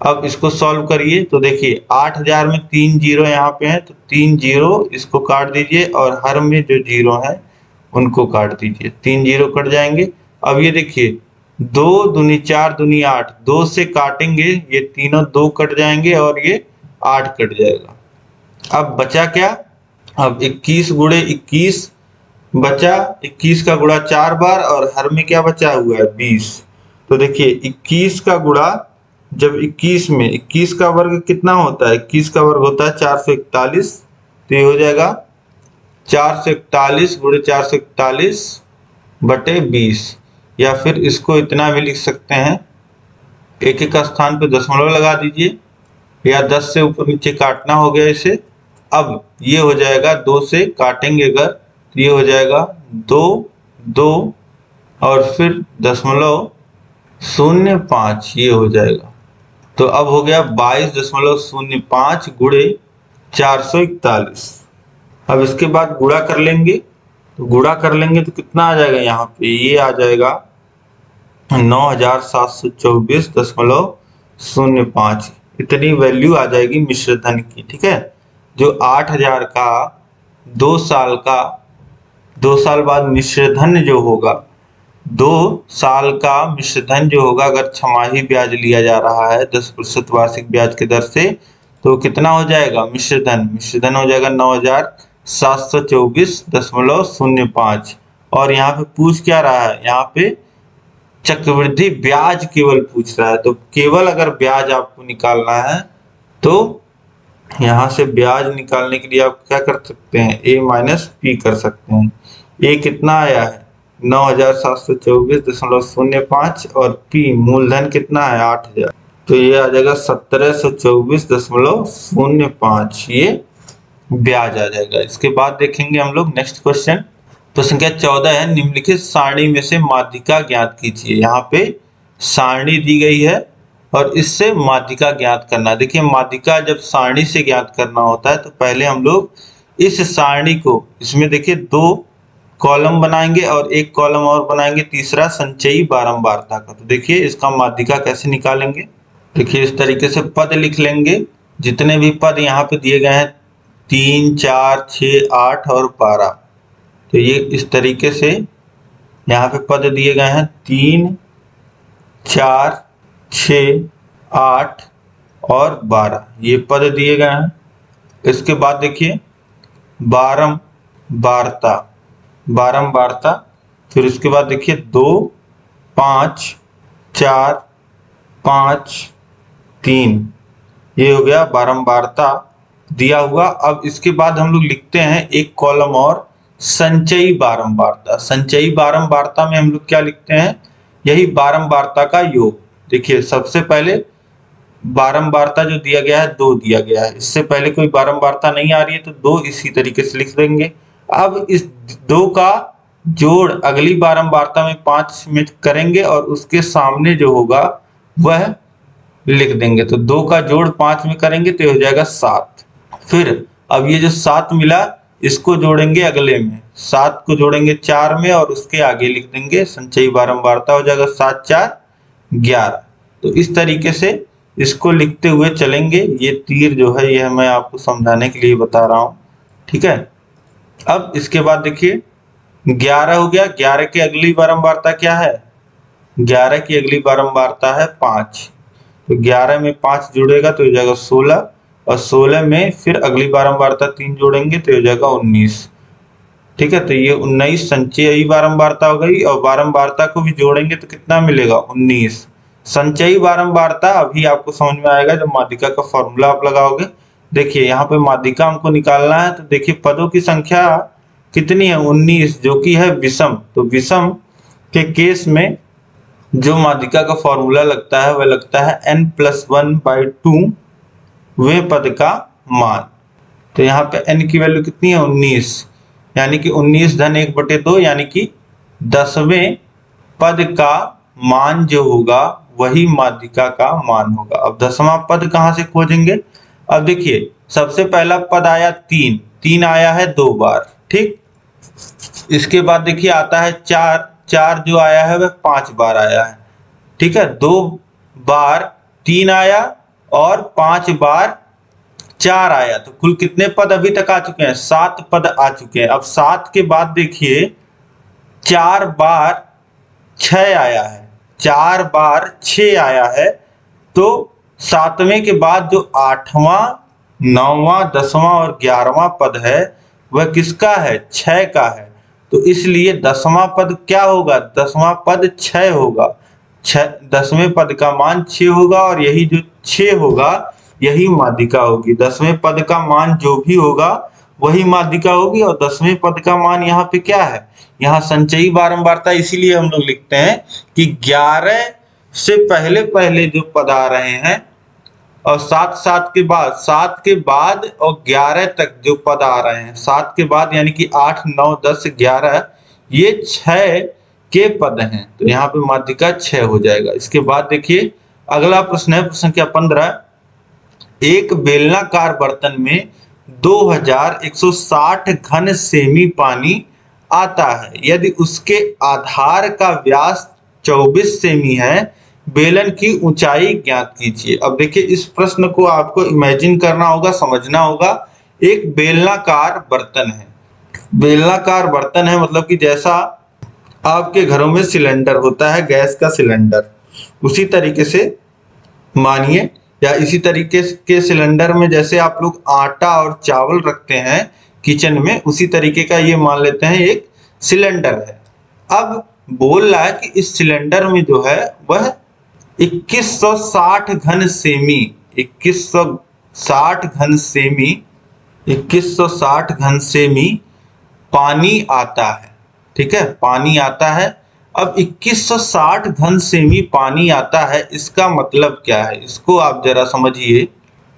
अब इसको सॉल्व करिए तो देखिए 8000 में 3 जीरो यहाँ पे है, तो 3 जीरो इसको काट दीजिए और हर में जो जीरो है उनको काट दीजिए, 3 जीरो कट जाएंगे। अब ये देखिए 2 दूनी 4 दूनी 8, 2 से काटेंगे ये तीनों 2 कट जाएंगे और ये 8 कट जाएगा। अब बचा क्या, अब 21 गुणे 21 बचा, 21 का गुणा 4 बार और हर में क्या बचा हुआ है 20। तो देखिए 21 का गुणा, जब 21 में 21 का वर्ग कितना होता है, 21 का वर्ग होता है 441, तो ये हो जाएगा 441 गुणे 441/20, या फिर इसको इतना भी लिख सकते हैं, एक एक स्थान पे दशमलव लगा दीजिए या 10 से ऊपर नीचे काटना हो गया इसे। अब ये हो जाएगा 2 से काटेंगे अगर तो ये हो जाएगा 2 2 और फिर 0.05, ये हो जाएगा। तो अब हो गया 22.05 गुणे 441। अब इसके बाद गुणा कर लेंगे, तो गुणा कर लेंगे तो कितना आ जाएगा, यहाँ पे ये आ जाएगा 9724.05, इतनी वैल्यू आ जाएगी मिश्र धन की। ठीक है, जो 8000 का 2 साल बाद मिश्र धन जो होगा, 2 साल का मिश्र धन जो होगा, अगर छमाही ब्याज लिया जा रहा है 10% वार्षिक ब्याज के दर से, तो कितना हो जाएगा मिश्र धन हो जाएगा 9724.05। और यहाँ पे पूछ क्या रहा है, यहाँ पे चक्रवृद्धि ब्याज केवल पूछ रहा है। तो केवल अगर ब्याज आपको निकालना है तो यहाँ से ब्याज निकालने के लिए आप क्या कर सकते हैं, a माइनस पी कर सकते हैं। a कितना आया है 9724.05 और p मूलधन कितना है 8000, तो ये आ जाएगा 1724.05, ये ब्याज आ जाएगा। इसके बाद देखेंगे हम लोग नेक्स्ट क्वेश्चन। तो संख्या 14 है, निम्नलिखित सारणी में से माध्यिका ज्ञात कीजिए। यहाँ पे सारणी दी गई है और इससे माध्यिका ज्ञात करना। देखिए माध्यिका जब सारणी से ज्ञात करना होता है तो पहले हम लोग इस सारणी को, इसमें देखिए 2 कॉलम बनाएंगे और एक कॉलम और बनाएंगे तीसरा संचयी बारंबारता का। तो देखिए इसका माध्यिका कैसे निकालेंगे, देखिए इस तरीके से पद लिख लेंगे, जितने भी पद यहाँ पे दिए गए हैं 3 4 6 8 और 12, तो ये इस तरीके से यहाँ पे पद दिए गए हैं 3 4 6 8 और 12, ये पद दिए गए हैं। इसके बाद देखिए बारंबारता, फिर इसके बाद देखिए 2 5 4 5 3, ये हो गया बारंबारता दिया हुआ। अब इसके बाद हम लोग लिखते हैं एक कॉलम और संचयी बारंबारता। संचयी बारंबारता में हम लोग क्या लिखते हैं, यही बारंबारता का योग। देखिए सबसे पहले बारंबारता जो दिया गया है 2 दिया गया है, इससे पहले कोई बारंबारता नहीं आ रही है तो 2 इसी तरीके से लिख देंगे। अब इस 2 का जोड़ अगली बारंबारता में 5 में करेंगे और उसके सामने जो होगा वह लिख देंगे। तो 2 का जोड़ 5 में करेंगे तो हो जाएगा 7। फिर अब ये जो 7 मिला इसको जोड़ेंगे अगले में, 7 को जोड़ेंगे 4 में और उसके आगे लिख देंगे, संचयी बारंबारता हो जाएगा 7 4 11। तो इस तरीके से इसको लिखते हुए चलेंगे। ये तीर जो है यह मैं आपको समझाने के लिए बता रहा हूँ। ठीक है, अब इसके बाद देखिए 11 हो गया, 11 की अगली बारंबारता क्या है, 11 की अगली बारंबारता है 5, तो 11 में 5 जुड़ेगा तो हो जाएगा 16 और 16 में फिर अगली बारंबारता 3 जोड़ेंगे तो हो जाएगा 19। ठीक है, तो ये 19 संचयी बारंबारता हो गई और बारंबारता को भी जोड़ेंगे तो कितना मिलेगा 19। संचयी बारंबारता अभी आपको समझ में आएगा जब माध्यिका का फॉर्मूला आप लगाओगे। देखिए यहाँ पे माध्यिका हमको निकालना है, तो देखिए पदों की संख्या कितनी है 19, जो कि है विषम। तो विषम के केस में जो माध्यिका का फॉर्मूला लगता है वह लगता है n+1/2 वे पद का मान। तो यहाँ पे n की वैल्यू कितनी है 19, यानी कि 19 धन 1/2, यानी कि 10वें पद का मान जो होगा वही माध्यिका का मान होगा। अब 10वां पद कहाँ से खोजेंगे, अब देखिए सबसे पहला पद आया 3 आया है 2 बार। ठीक। इसके बाद देखिए आता है 4, 4 जो आया है वह 5 बार आया है, ठीक है। 2 बार 3 आया और 5 बार 4 आया, तो कुल कितने पद अभी तक आ चुके हैं? 7 पद आ चुके हैं। अब 7 के बाद देखिए 4 बार 6 आया है, 4 बार 6 आया है, तो 7वें के बाद जो 8वां, 9वां, 10वां और 11वां पद है वह किसका है? 6 का है। तो इसलिए 10वां पद क्या होगा? 10वां पद 6 होगा। 10वें पद का मान 6 होगा और यही जो 6 होगा यही माध्यिका होगी। 10वें पद का मान जो भी होगा वही माध्यिका होगी। और 10वें पद का मान यहाँ पे क्या है? यहाँ संचयी बारंबारता, इसीलिए हम लोग लिखते हैं कि 11 से पहले पहले जो पद आ रहे हैं और 7 के बाद, 7 के बाद और 11 तक जो पद आ रहे हैं, 7 के बाद यानी कि 8, 9, 10, 11 ये 6 के पद हैं, तो यहाँ पे माध्यिका 6 हो जाएगा। इसके बाद देखिए अगला प्रश्न है, प्रश्न संख्या 15। एक बेलनाकार बर्तन में 2160 घन सेमी पानी आता है। यदि उसके आधार का व्यास 24 सेमी है, बेलन की ऊंचाई ज्ञात कीजिए। अब देखिए इस प्रश्न को आपको इमेजिन करना होगा, समझना होगा। एक बेलनाकार बर्तन है, बेलनाकार बर्तन है मतलब कि जैसा आपके घरों में सिलेंडर होता है, गैस का सिलेंडर, उसी तरीके से मानिए, या इसी तरीके के सिलेंडर में जैसे आप लोग आटा और चावल रखते हैं किचन में, उसी तरीके का ये मान लेते हैं एक सिलेंडर है। अब बोल रहा है कि इस सिलेंडर में जो है वह 2160 घन सेमी, 2160 घन सेमी, 2160 घन सेमी पानी आता है, ठीक है, पानी आता है। अब 2160 घन सेमी पानी आता है, इसका मतलब क्या है? इसको आप जरा समझिए,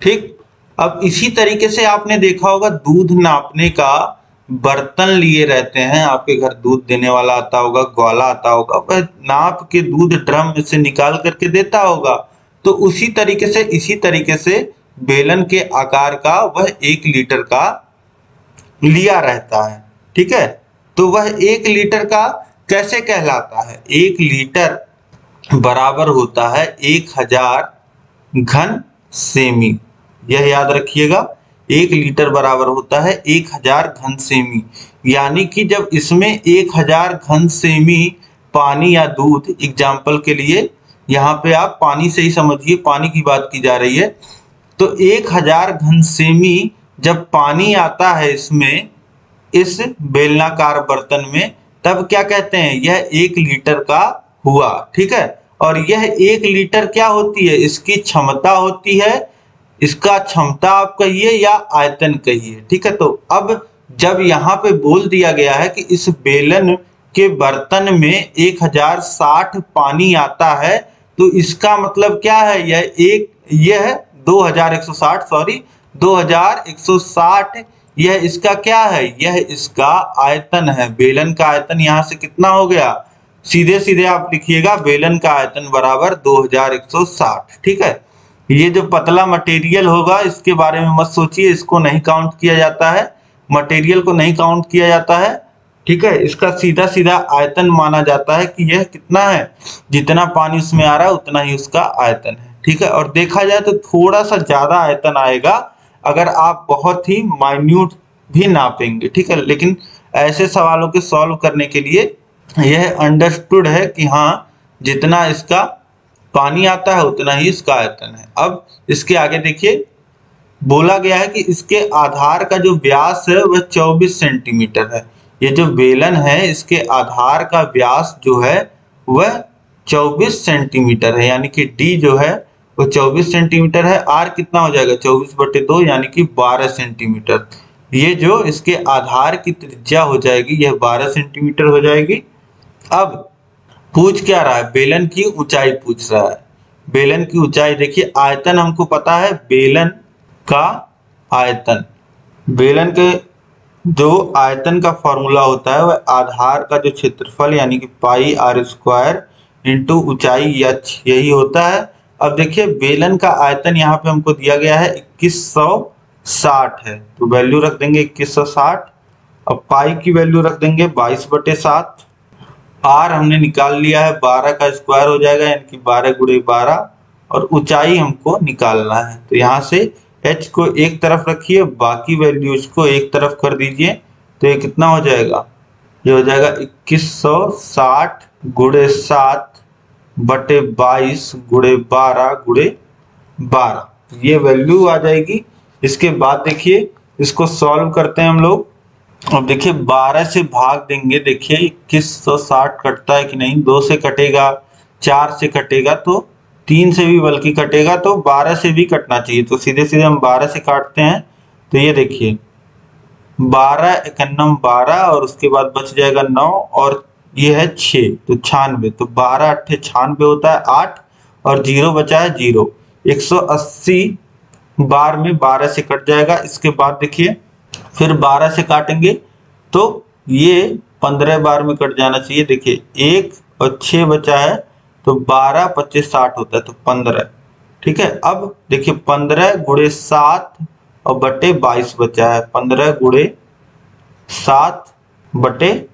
ठीक। अब इसी तरीके से आपने देखा होगा दूध नापने का बर्तन लिए रहते हैं, आपके घर दूध देने वाला आता होगा, ग्वाला आता होगा, वह नाप के दूध ड्रम में से निकाल करके देता होगा। तो उसी तरीके से, इसी तरीके से बेलन के आकार का वह 1 लीटर का लिया रहता है, ठीक है। तो वह 1 लीटर का कैसे कहलाता है? 1 लीटर बराबर होता है 1000 घन सेमी, यह याद रखिएगा। 1 लीटर बराबर होता है 1000 घन सेमी, यानी कि जब इसमें 1000 घन सेमी पानी या दूध, एग्जाम्पल के लिए यहाँ पे आप पानी से ही समझिए, पानी की बात की जा रही है, तो 1000 घन सेमी जब पानी आता है इसमें, इस बेलनाकार बर्तन में, तब क्या कहते हैं? यह 1 लीटर का हुआ, ठीक है। और यह 1 लीटर क्या होती है? इसकी क्षमता होती है, इसका क्षमता आप कहिए या आयतन कहिए, ठीक है। तो अब जब यहाँ पे बोल दिया गया है कि इस बेलन के बर्तन में 1060 पानी आता है, तो इसका मतलब क्या है? यह 2160 यह इसका क्या है? यह इसका आयतन है। बेलन का आयतन यहाँ से कितना हो गया? सीधे सीधे आप लिखिएगा, बेलन का आयतन बराबर 2160, ठीक है। ये जो पतला मटेरियल होगा इसके बारे में मत सोचिए, इसको नहीं काउंट किया जाता है, मटेरियल को नहीं काउंट किया जाता है, ठीक है। इसका सीधा सीधा आयतन माना जाता है कि यह कितना है, जितना पानी उसमें आ रहा है उतना ही उसका आयतन है, ठीक है। और देखा जाए तो थोड़ा सा ज्यादा आयतन आएगा अगर आप बहुत ही माइन्यूट भी नापेंगे, ठीक है। लेकिन ऐसे सवालों के सॉल्व करने के लिए यह अंडरस्टूड है कि हाँ, जितना इसका पानी आता है उतना ही इसका आयतन है। अब इसके आगे देखिए, बोला गया है कि इसके आधार का जो व्यास है वह 24 सेंटीमीटर है। ये जो बेलन है इसके आधार का व्यास जो है वह 24 सेंटीमीटर है, यानी कि डी जो है वो 24 सेंटीमीटर है। आर कितना हो जाएगा? 24/2 यानी कि 12 सेंटीमीटर। ये जो इसके आधार की त्रिज्या हो जाएगी यह 12 सेंटीमीटर हो जाएगी। अब पूछ क्या रहा है? बेलन की ऊंचाई पूछ रहा है। बेलन की ऊंचाई देखिए, आयतन हमको पता है, बेलन का आयतन, बेलन के जो आयतन का फॉर्मूला होता है वह आधार का जो क्षेत्रफल यानी कि पाई r² इंटू ऊंचाई h, यही होता है। अब देखिए बेलन का आयतन यहाँ पे हमको दिया गया है 2160 है, तो वैल्यू रख देंगे 2160 अब पाई की वैल्यू रख देंगे 22/7। आर हमने निकाल लिया है, 12 का स्क्वायर हो जाएगा यानी कि 12 गुणे 12, और ऊंचाई हमको निकालना है। तो यहाँ से एच को एक तरफ रखिए, बाकी वैल्यूज को एक तरफ कर दीजिए। तो ये कितना हो जाएगा, ये हो जाएगा 2160 गुणे 7 बटे 22 गुणे 12 गुणे 12, ये वैल्यू आ जाएगी। इसके बाद देखिए इसको सॉल्व करते हैं हम लोग। अब देखिए 12 से भाग देंगे, देखिए 2160 कटता है कि नहीं, 2 से कटेगा, 4 से कटेगा, तो 3 से भी बल्कि कटेगा, तो 12 से भी कटना चाहिए। तो सीधे सीधे हम 12 से काटते हैं। तो ये देखिए 12 एकन्नम 12 और उसके बाद बच जाएगा 9 और ये है 6, तो 96। तो 12 अट्ठे 96 होता है 8 और 0 बचा है 0। 180 बार में 12 से कट जाएगा। इसके बाद देखिए फिर 12 से काटेंगे तो ये 15 बार में कट जाना चाहिए। देखिए 1 और 6 बचा है, तो 12 25 60 होता है, तो 15। ठीक है, अब देखिए 15 गुणे 7 और बटे 22 बचा है, 15 गुणे 7 बटे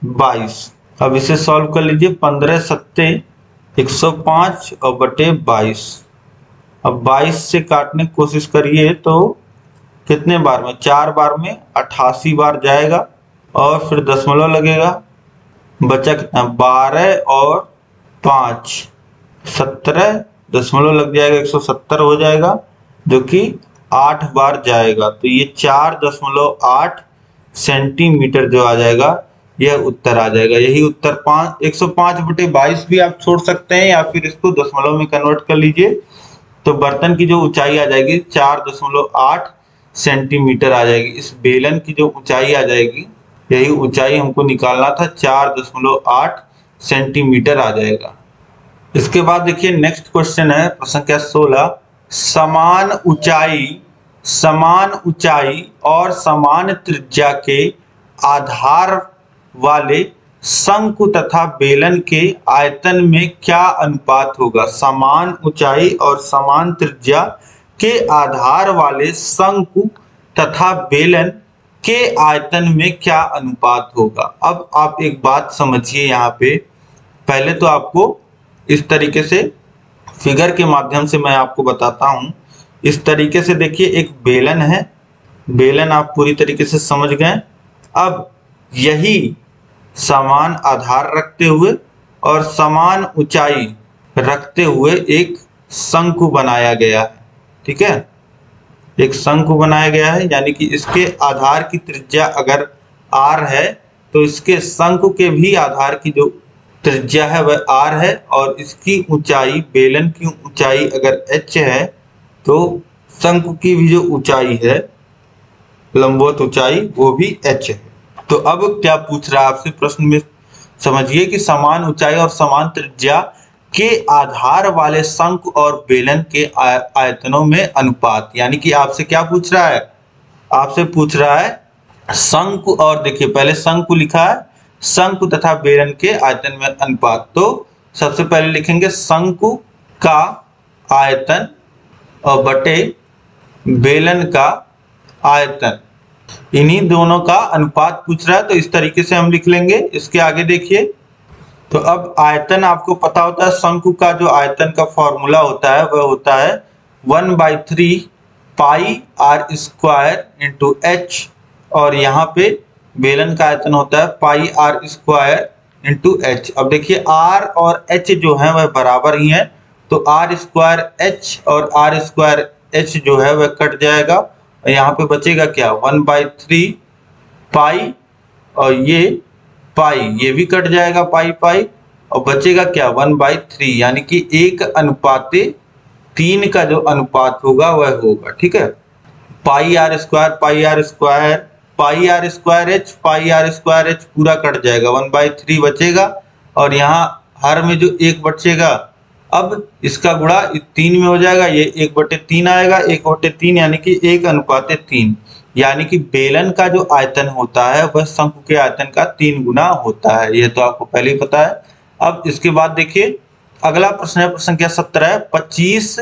22। अब इसे सॉल्व कर लीजिए, 15 सत्ते 105 और बटे 22। अब 22 से काटने की कोशिश करिए तो कितने बार में, 4 बार में 88 बार जाएगा और फिर दशमलव लगेगा, बचा कितना 12 और 5 17, दशमलव लग जाएगा 170 हो जाएगा, जो कि 8 बार जाएगा। तो ये 4.8 सेंटीमीटर जो आ जाएगा, यह उत्तर आ जाएगा। यही उत्तर 105 बटे 22 भी आप छोड़ सकते हैं या फिर इसको दशमलव में कन्वर्ट कर लीजिए। तो बर्तन की जो ऊंचाई आ जाएगी 4.8 सेंटीमीटर आ जाएगी। इस बेलन की जो ऊंचाई आ जाएगी, यही ऊंचाई हमको निकालना था, 4.8 सेंटीमीटर आ जाएगा। इसके बाद देखिए नेक्स्ट क्वेश्चन है प्रश्न संख्या 16। समान ऊंचाई और समान त्रिज्या के आधार वाले शंकु तथा बेलन के आयतन में क्या अनुपात होगा। समान ऊंचाई और समान त्रिज्या के आधार वाले शंकु तथा बेलन के आयतन में क्या अनुपात होगा। अब आप एक बात समझिए, यहाँ पे पहले तो आपको इस तरीके से फिगर के माध्यम से मैं आपको बताता हूं। इस तरीके से देखिए एक बेलन है, बेलन आप पूरी तरीके से समझ गए। अब यही समान आधार रखते हुए और समान ऊंचाई रखते हुए एक शंकु बनाया गया है। ठीक है, एक शंकु बनाया गया है, यानी कि इसके आधार की त्रिज्या अगर r है तो इसके शंकु के भी आधार की जो त्रिज्या है वह r है, और इसकी ऊंचाई, बेलन की ऊंचाई अगर h है तो शंकु की भी जो ऊंचाई है, लंबवत ऊंचाई, वो भी h है। तो अब क्या पूछ रहा है आपसे प्रश्न में, समझिए कि समान ऊंचाई और समान त्रिज्या के आधार वाले शंकु और बेलन के आयतनों में अनुपात, यानी कि आपसे क्या पूछ रहा है, आपसे पूछ रहा है शंकु और, देखिए पहले शंकु लिखा है, शंकु तथा बेलन के आयतन में अनुपात। तो सबसे पहले लिखेंगे शंकु का आयतन और बटे बेलन का आयतन, इन्हीं दोनों का अनुपात पूछ रहा है, तो इस तरीके से हम लिख लेंगे। इसके आगे देखिए, तो अब आयतन आपको पता होता है, शंकु का जो आयतन का फॉर्मूला होता है वह होता है 1/3 पाई आर स्क्वायर इंटू एच, और यहाँ पे बेलन का आयतन होता है pi r square into H. अब देखिए आर और एच जो है वह बराबर ही है, तो आर स्क्वायर एच और आर स्क्वायर एच जो है वह कट जाएगा, और यहाँ पे बचेगा क्या 1/3 पाई, और ये पाई, ये भी कट जाएगा पाई पाई, और बचेगा क्या 1/3, यानी कि 1/3 का जो अनुपात होगा वह होगा। ठीक है, pi r square pi r square pi r square h pi r square h पूरा कट जाएगा, 1/3 बचेगा, और यहाँ हर में जो 1 बचेगा, अब इसका गुणा 3 में हो जाएगा, ये 1/3 आएगा, 1/3 यानी कि 1:3, यानी कि बेलन का जो आयतन होता है वह शंकु के आयतन का 3 गुना होता है। यह तो आपको पहले ही पता है। अब इसके बाद देखिए अगला प्रश्न है प्रश्न संख्या 17। 25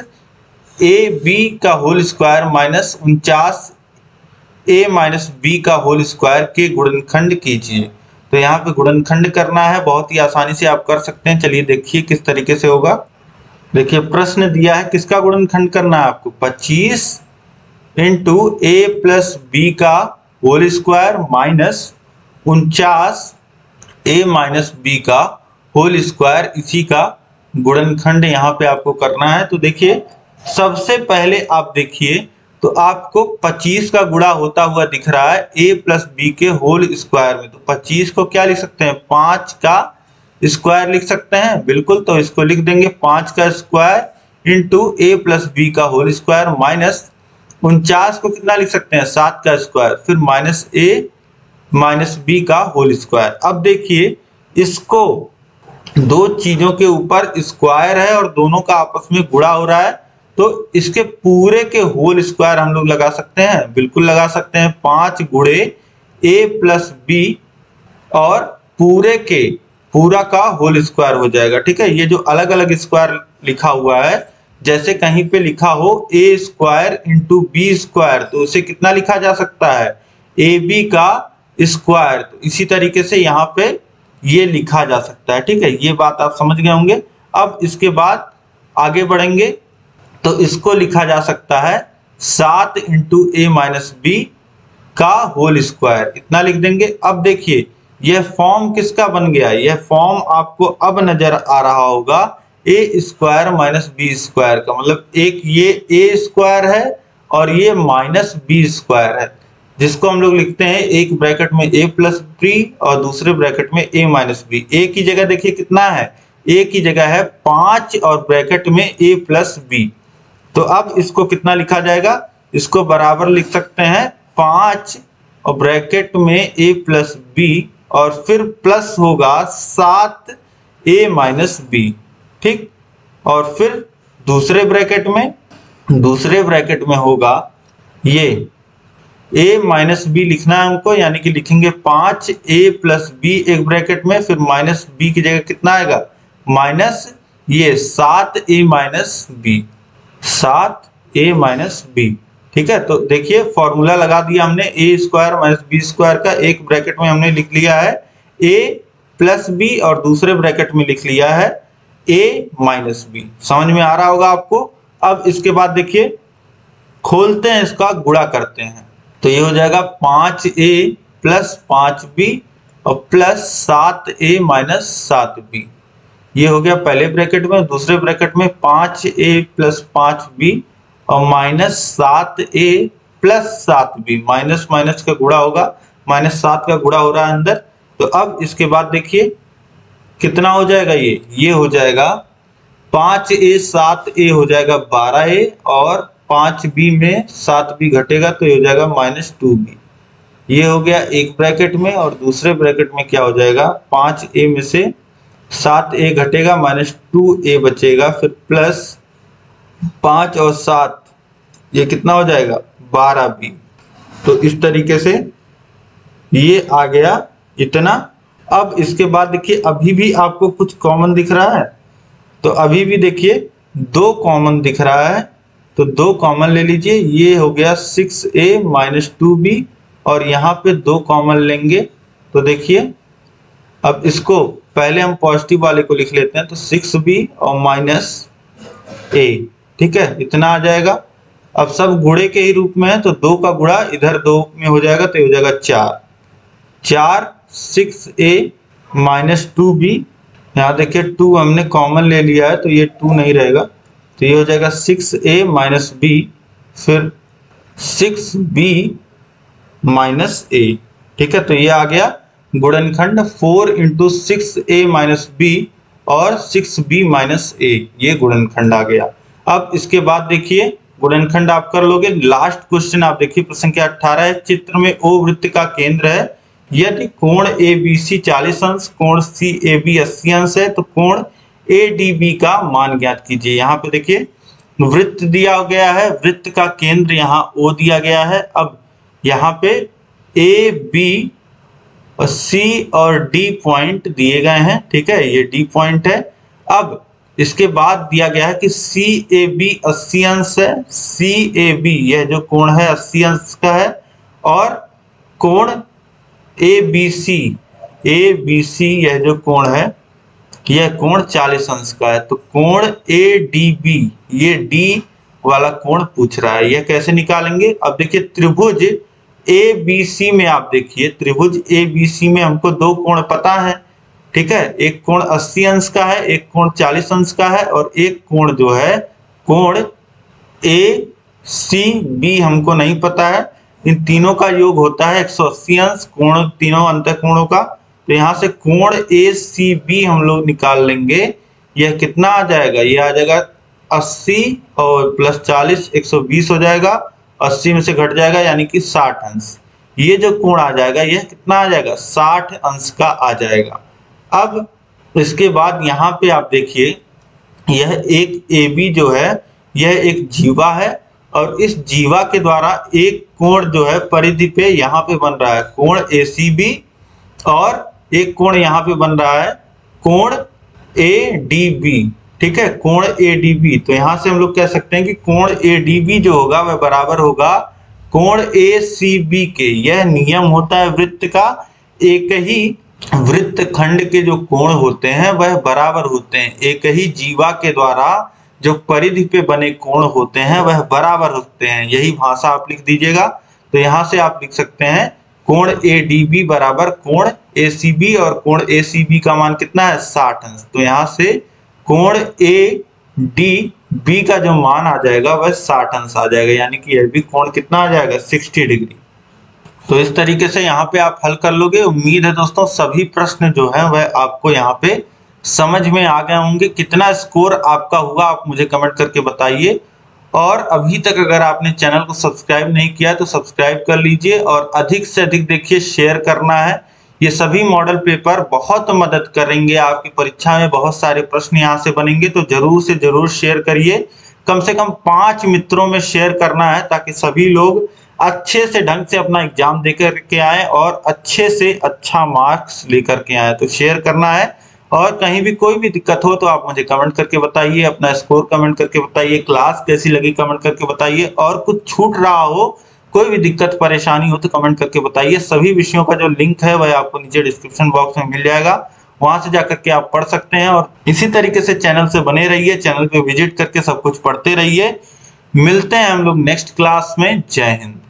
AB का whole square minus 49 a minus b का होल स्क्वायर के गुणनखंड कीजिए। तो यहाँ पे गुणनखंड करना है, बहुत ही आसानी से आप कर सकते हैं। चलिए देखिए किस तरीके से होगा। देखिए प्रश्न दिया है किसका गुणनखंड करना है आपको, 25 इंटू ए प्लस बी का होल स्क्वायर माइनस 49 ए माइनस बी का होल स्क्वायर, इसी का गुणनखंड यहाँ पे आपको करना है। तो देखिए सबसे पहले आप देखिए तो आपको 25 का गुणा होता हुआ दिख रहा है a प्लस बी के होल स्क्वायर में। तो 25 को क्या लिख सकते हैं, 5 का स्क्वायर लिख सकते हैं, बिल्कुल। तो इसको लिख देंगे 5 का square into a plus b का होल स्क्वायर माइनस 49 को कितना लिख सकते हैं, 7 का स्क्वायर, फिर माइनस a माइनस बी का होल स्क्वायर। अब देखिए इसको दो चीजों के ऊपर स्क्वायर है और दोनों का आपस में गुणा हो रहा है, तो इसके पूरे के होल स्क्वायर हम लोग लगा सकते हैं, बिल्कुल लगा सकते हैं। 5 गुणे a प्लस बी और पूरे के पूरा का होल स्क्वायर हो जाएगा, ठीक है। ये जो अलग अलग स्क्वायर लिखा हुआ है, जैसे कहीं पे लिखा हो a square into b square, तो उसे कितना लिखा जा सकता है, ए बी का स्क्वायर। तो इसी तरीके से यहाँ पे ये लिखा जा सकता है, ठीक है। ये बात आप समझ गए होंगे। अब इसके बाद आगे बढ़ेंगे तो इसको लिखा जा सकता है 7 इंटू ए माइनस बी का होल स्क्वायर, इतना लिख देंगे। अब देखिए यह फॉर्म किसका बन गया, यह फॉर्म आपको अब नजर आ रहा होगा ए स्क्वायर माइनस बी स्क्वायर का, मतलब एक ये ए स्क्वायर है और ये माइनस बी स्क्वायर है, जिसको हम लोग लिखते हैं एक ब्रैकेट में a प्लस बी और दूसरे ब्रैकेट में a माइनस बी। ए की जगह देखिए कितना है, a की जगह है 5 और ब्रैकेट में a प्लस बी। तो अब इसको कितना लिखा जाएगा, इसको बराबर लिख सकते हैं 5 और ब्रैकेट में a प्लस बी और फिर प्लस होगा 7 a माइनस बी, ठीक। और फिर दूसरे ब्रैकेट में होगा ये a माइनस बी लिखना है हमको, यानी कि लिखेंगे 5 a प्लस बी एक ब्रैकेट में, फिर माइनस बी की जगह कितना आएगा, माइनस ये 7 a minus b, 7 a minus b, ठीक है। तो देखिए फॉर्मूला लगा दिया हमने, a square minus b square का एक ब्रैकेट में हमने लिख लिया है a प्लस बी और दूसरे ब्रैकेट में लिख लिया है a माइनस बी। समझ में आ रहा होगा आपको। अब इसके बाद देखिए खोलते हैं, इसका गुणा करते हैं, तो ये हो जाएगा 5a प्लस 5b और प्लस 7a माइनस 7b। ये हो गया पहले ब्रैकेट में। दूसरे ब्रैकेट में 5a प्लस 5b और minus 7a plus 7b, minus minus का गुणा होगा, माइनस 7 का गुणा हो रहा है अंदर। तो अब इसके बाद देखिए कितना हो जाएगा, ये हो जाएगा 5a 7a हो जाएगा 12a और 5b में 7b घटेगा तो ये हो जाएगा माइनस 2b। ये हो गया एक ब्रैकेट में, और दूसरे ब्रैकेट में क्या हो जाएगा, 5a में से 7a घटेगा माइनस 2a बचेगा, फिर प्लस 5 और 7 ये कितना हो जाएगा 12b। तो इस तरीके से ये आ गया इतना। अब इसके बाद देखिए अभी भी आपको कुछ कॉमन दिख रहा है, तो अभी भी देखिए 2 कॉमन दिख रहा है, तो 2 कॉमन ले लीजिए। ये हो गया 6a माइनस 2b और यहाँ पे 2 कॉमन लेंगे, तो देखिए अब इसको पहले हम पॉजिटिव वाले को लिख लेते हैं, तो 6b और माइनस a, ठीक है, इतना आ जाएगा। अब सब गुणे के ही रूप में है, तो 2 का गुणा इधर 2 में हो जाएगा, तो ये हो जाएगा 4 6a माइनस 2b। यहाँ देखिए 2 हमने कॉमन ले लिया है, तो ये 2 नहीं रहेगा, तो ये हो जाएगा 6a माइनस b, फिर 6b माइनस a, ठीक है। तो ये आ गया गुणनखंड 4 इंटू 6a माइनस b और 6b माइनस a, ये गुणनखंड आ गया। अब इसके बाद देखिए गुणनखंड आप कर लोगे। लास्ट क्वेश्चन आप देखिए, प्रश्न संख्या 18 है। चित्र में O वृत्त का केंद्र है, यदि कोण ABC 40 अंश, कोण CAB 80 अंश है, तो कोण ADB का मान ज्ञात कीजिए। यहाँ पे देखिए वृत्त दिया गया है, वृत्त का केंद्र यहाँ O दिया गया है। अब यहाँ पे A, B और C और D पॉइंट दिए गए हैं, ठीक है, ये D पॉइंट है। अब इसके बाद दिया गया है कि CAB 80 अंश है, CAB यह जो कोण है 80 अंश का है, और कोण ABC, यह जो कोण है यह कोण 40 अंश का है। तो कोण ADB, ये D वाला कोण पूछ रहा है, यह कैसे निकालेंगे? अब देखिए त्रिभुज ABC में, आप देखिए त्रिभुज ABC में हमको दो कोण पता है, ठीक है, एक कोण 80 अंश का है, एक कोण 40 अंश का है, और एक कोण जो है कोण ACB हमको नहीं पता है। इन तीनों का योग होता है 180 अंश, कोण तीनों अंतः कोणों का। तो यहाँ से कोण ACB हम लोग निकाल लेंगे, यह कितना आ जाएगा? यह आ जाएगा 80 और प्लस 40 120 हो जाएगा, 80 में से घट जाएगा यानी कि 60 अंश। ये जो कोण आ जाएगा यह कितना आ जाएगा? 60 अंश का आ जाएगा। अब इसके बाद यहाँ पे आप देखिए यह एक AB जो है यह एक जीवा है, और इस जीवा के द्वारा एक कोण जो है परिधि पे यहाँ पे बन रहा है कोण ACB, और एक कोण यहाँ पे बन रहा है कोण ADB, ठीक है, कोण ADB। तो यहाँ से हम लोग कह सकते हैं कि कोण ADB जो होगा वह बराबर होगा कोण ACB के। यह नियम होता है वृत्त का, एक ही वृत्त खंड के जो कोण होते हैं वह बराबर होते हैं, एक ही जीवा के द्वारा जो परिधि पे बने कोण होते हैं वह बराबर होते हैं। यही भाषा आप लिख दीजिएगा। तो यहाँ से आप लिख सकते हैं कोण ADB बराबर कोण ACB, और कोण ACB का मान कितना है? 60 अंश। तो यहाँ से कोण ADB का जो मान आ जाएगा वह 60 अंश आ जाएगा, यानी कि यह भी कोण कितना आ जाएगा? 60 डिग्री। तो इस तरीके से यहाँ पे आप हल कर लोगे। उम्मीद है दोस्तों सभी प्रश्न जो है वह आपको यहाँ पे समझ में आ गए होंगे। कितना स्कोर आपका हुआ आप मुझे कमेंट करके बताइए, और अभी तक अगर आपने चैनल को सब्सक्राइब नहीं किया तो सब्सक्राइब कर लीजिए, और अधिक से अधिक देखिए शेयर करना है। ये सभी मॉडल पेपर बहुत मदद करेंगे आपकी परीक्षा में, बहुत सारे प्रश्न यहाँ से बनेंगे। तो जरूर से जरूर शेयर करिए, कम से कम 5 मित्रों में शेयर करना है, ताकि सभी लोग अच्छे से ढंग से अपना एग्जाम देकर के आए और अच्छे से अच्छा मार्क्स लेकर के आए। तो शेयर करना है, और कहीं भी कोई भी दिक्कत हो तो आप मुझे कमेंट करके बताइए, अपना स्कोर कमेंट करके बताइए, क्लास कैसी लगी कमेंट करके बताइए, और कुछ छूट रहा हो, कोई भी दिक्कत परेशानी हो तो कमेंट करके बताइए। सभी विषयों का जो लिंक है वह आपको नीचे डिस्क्रिप्शन बॉक्स में मिल जाएगा, वहां से जाकर के आप पढ़ सकते हैं। और इसी तरीके से चैनल से बने रहिए, चैनल पे विजिट करके सब कुछ पढ़ते रहिए। मिलते हैं हम लोग नेक्स्ट क्लास में। जय हिंद।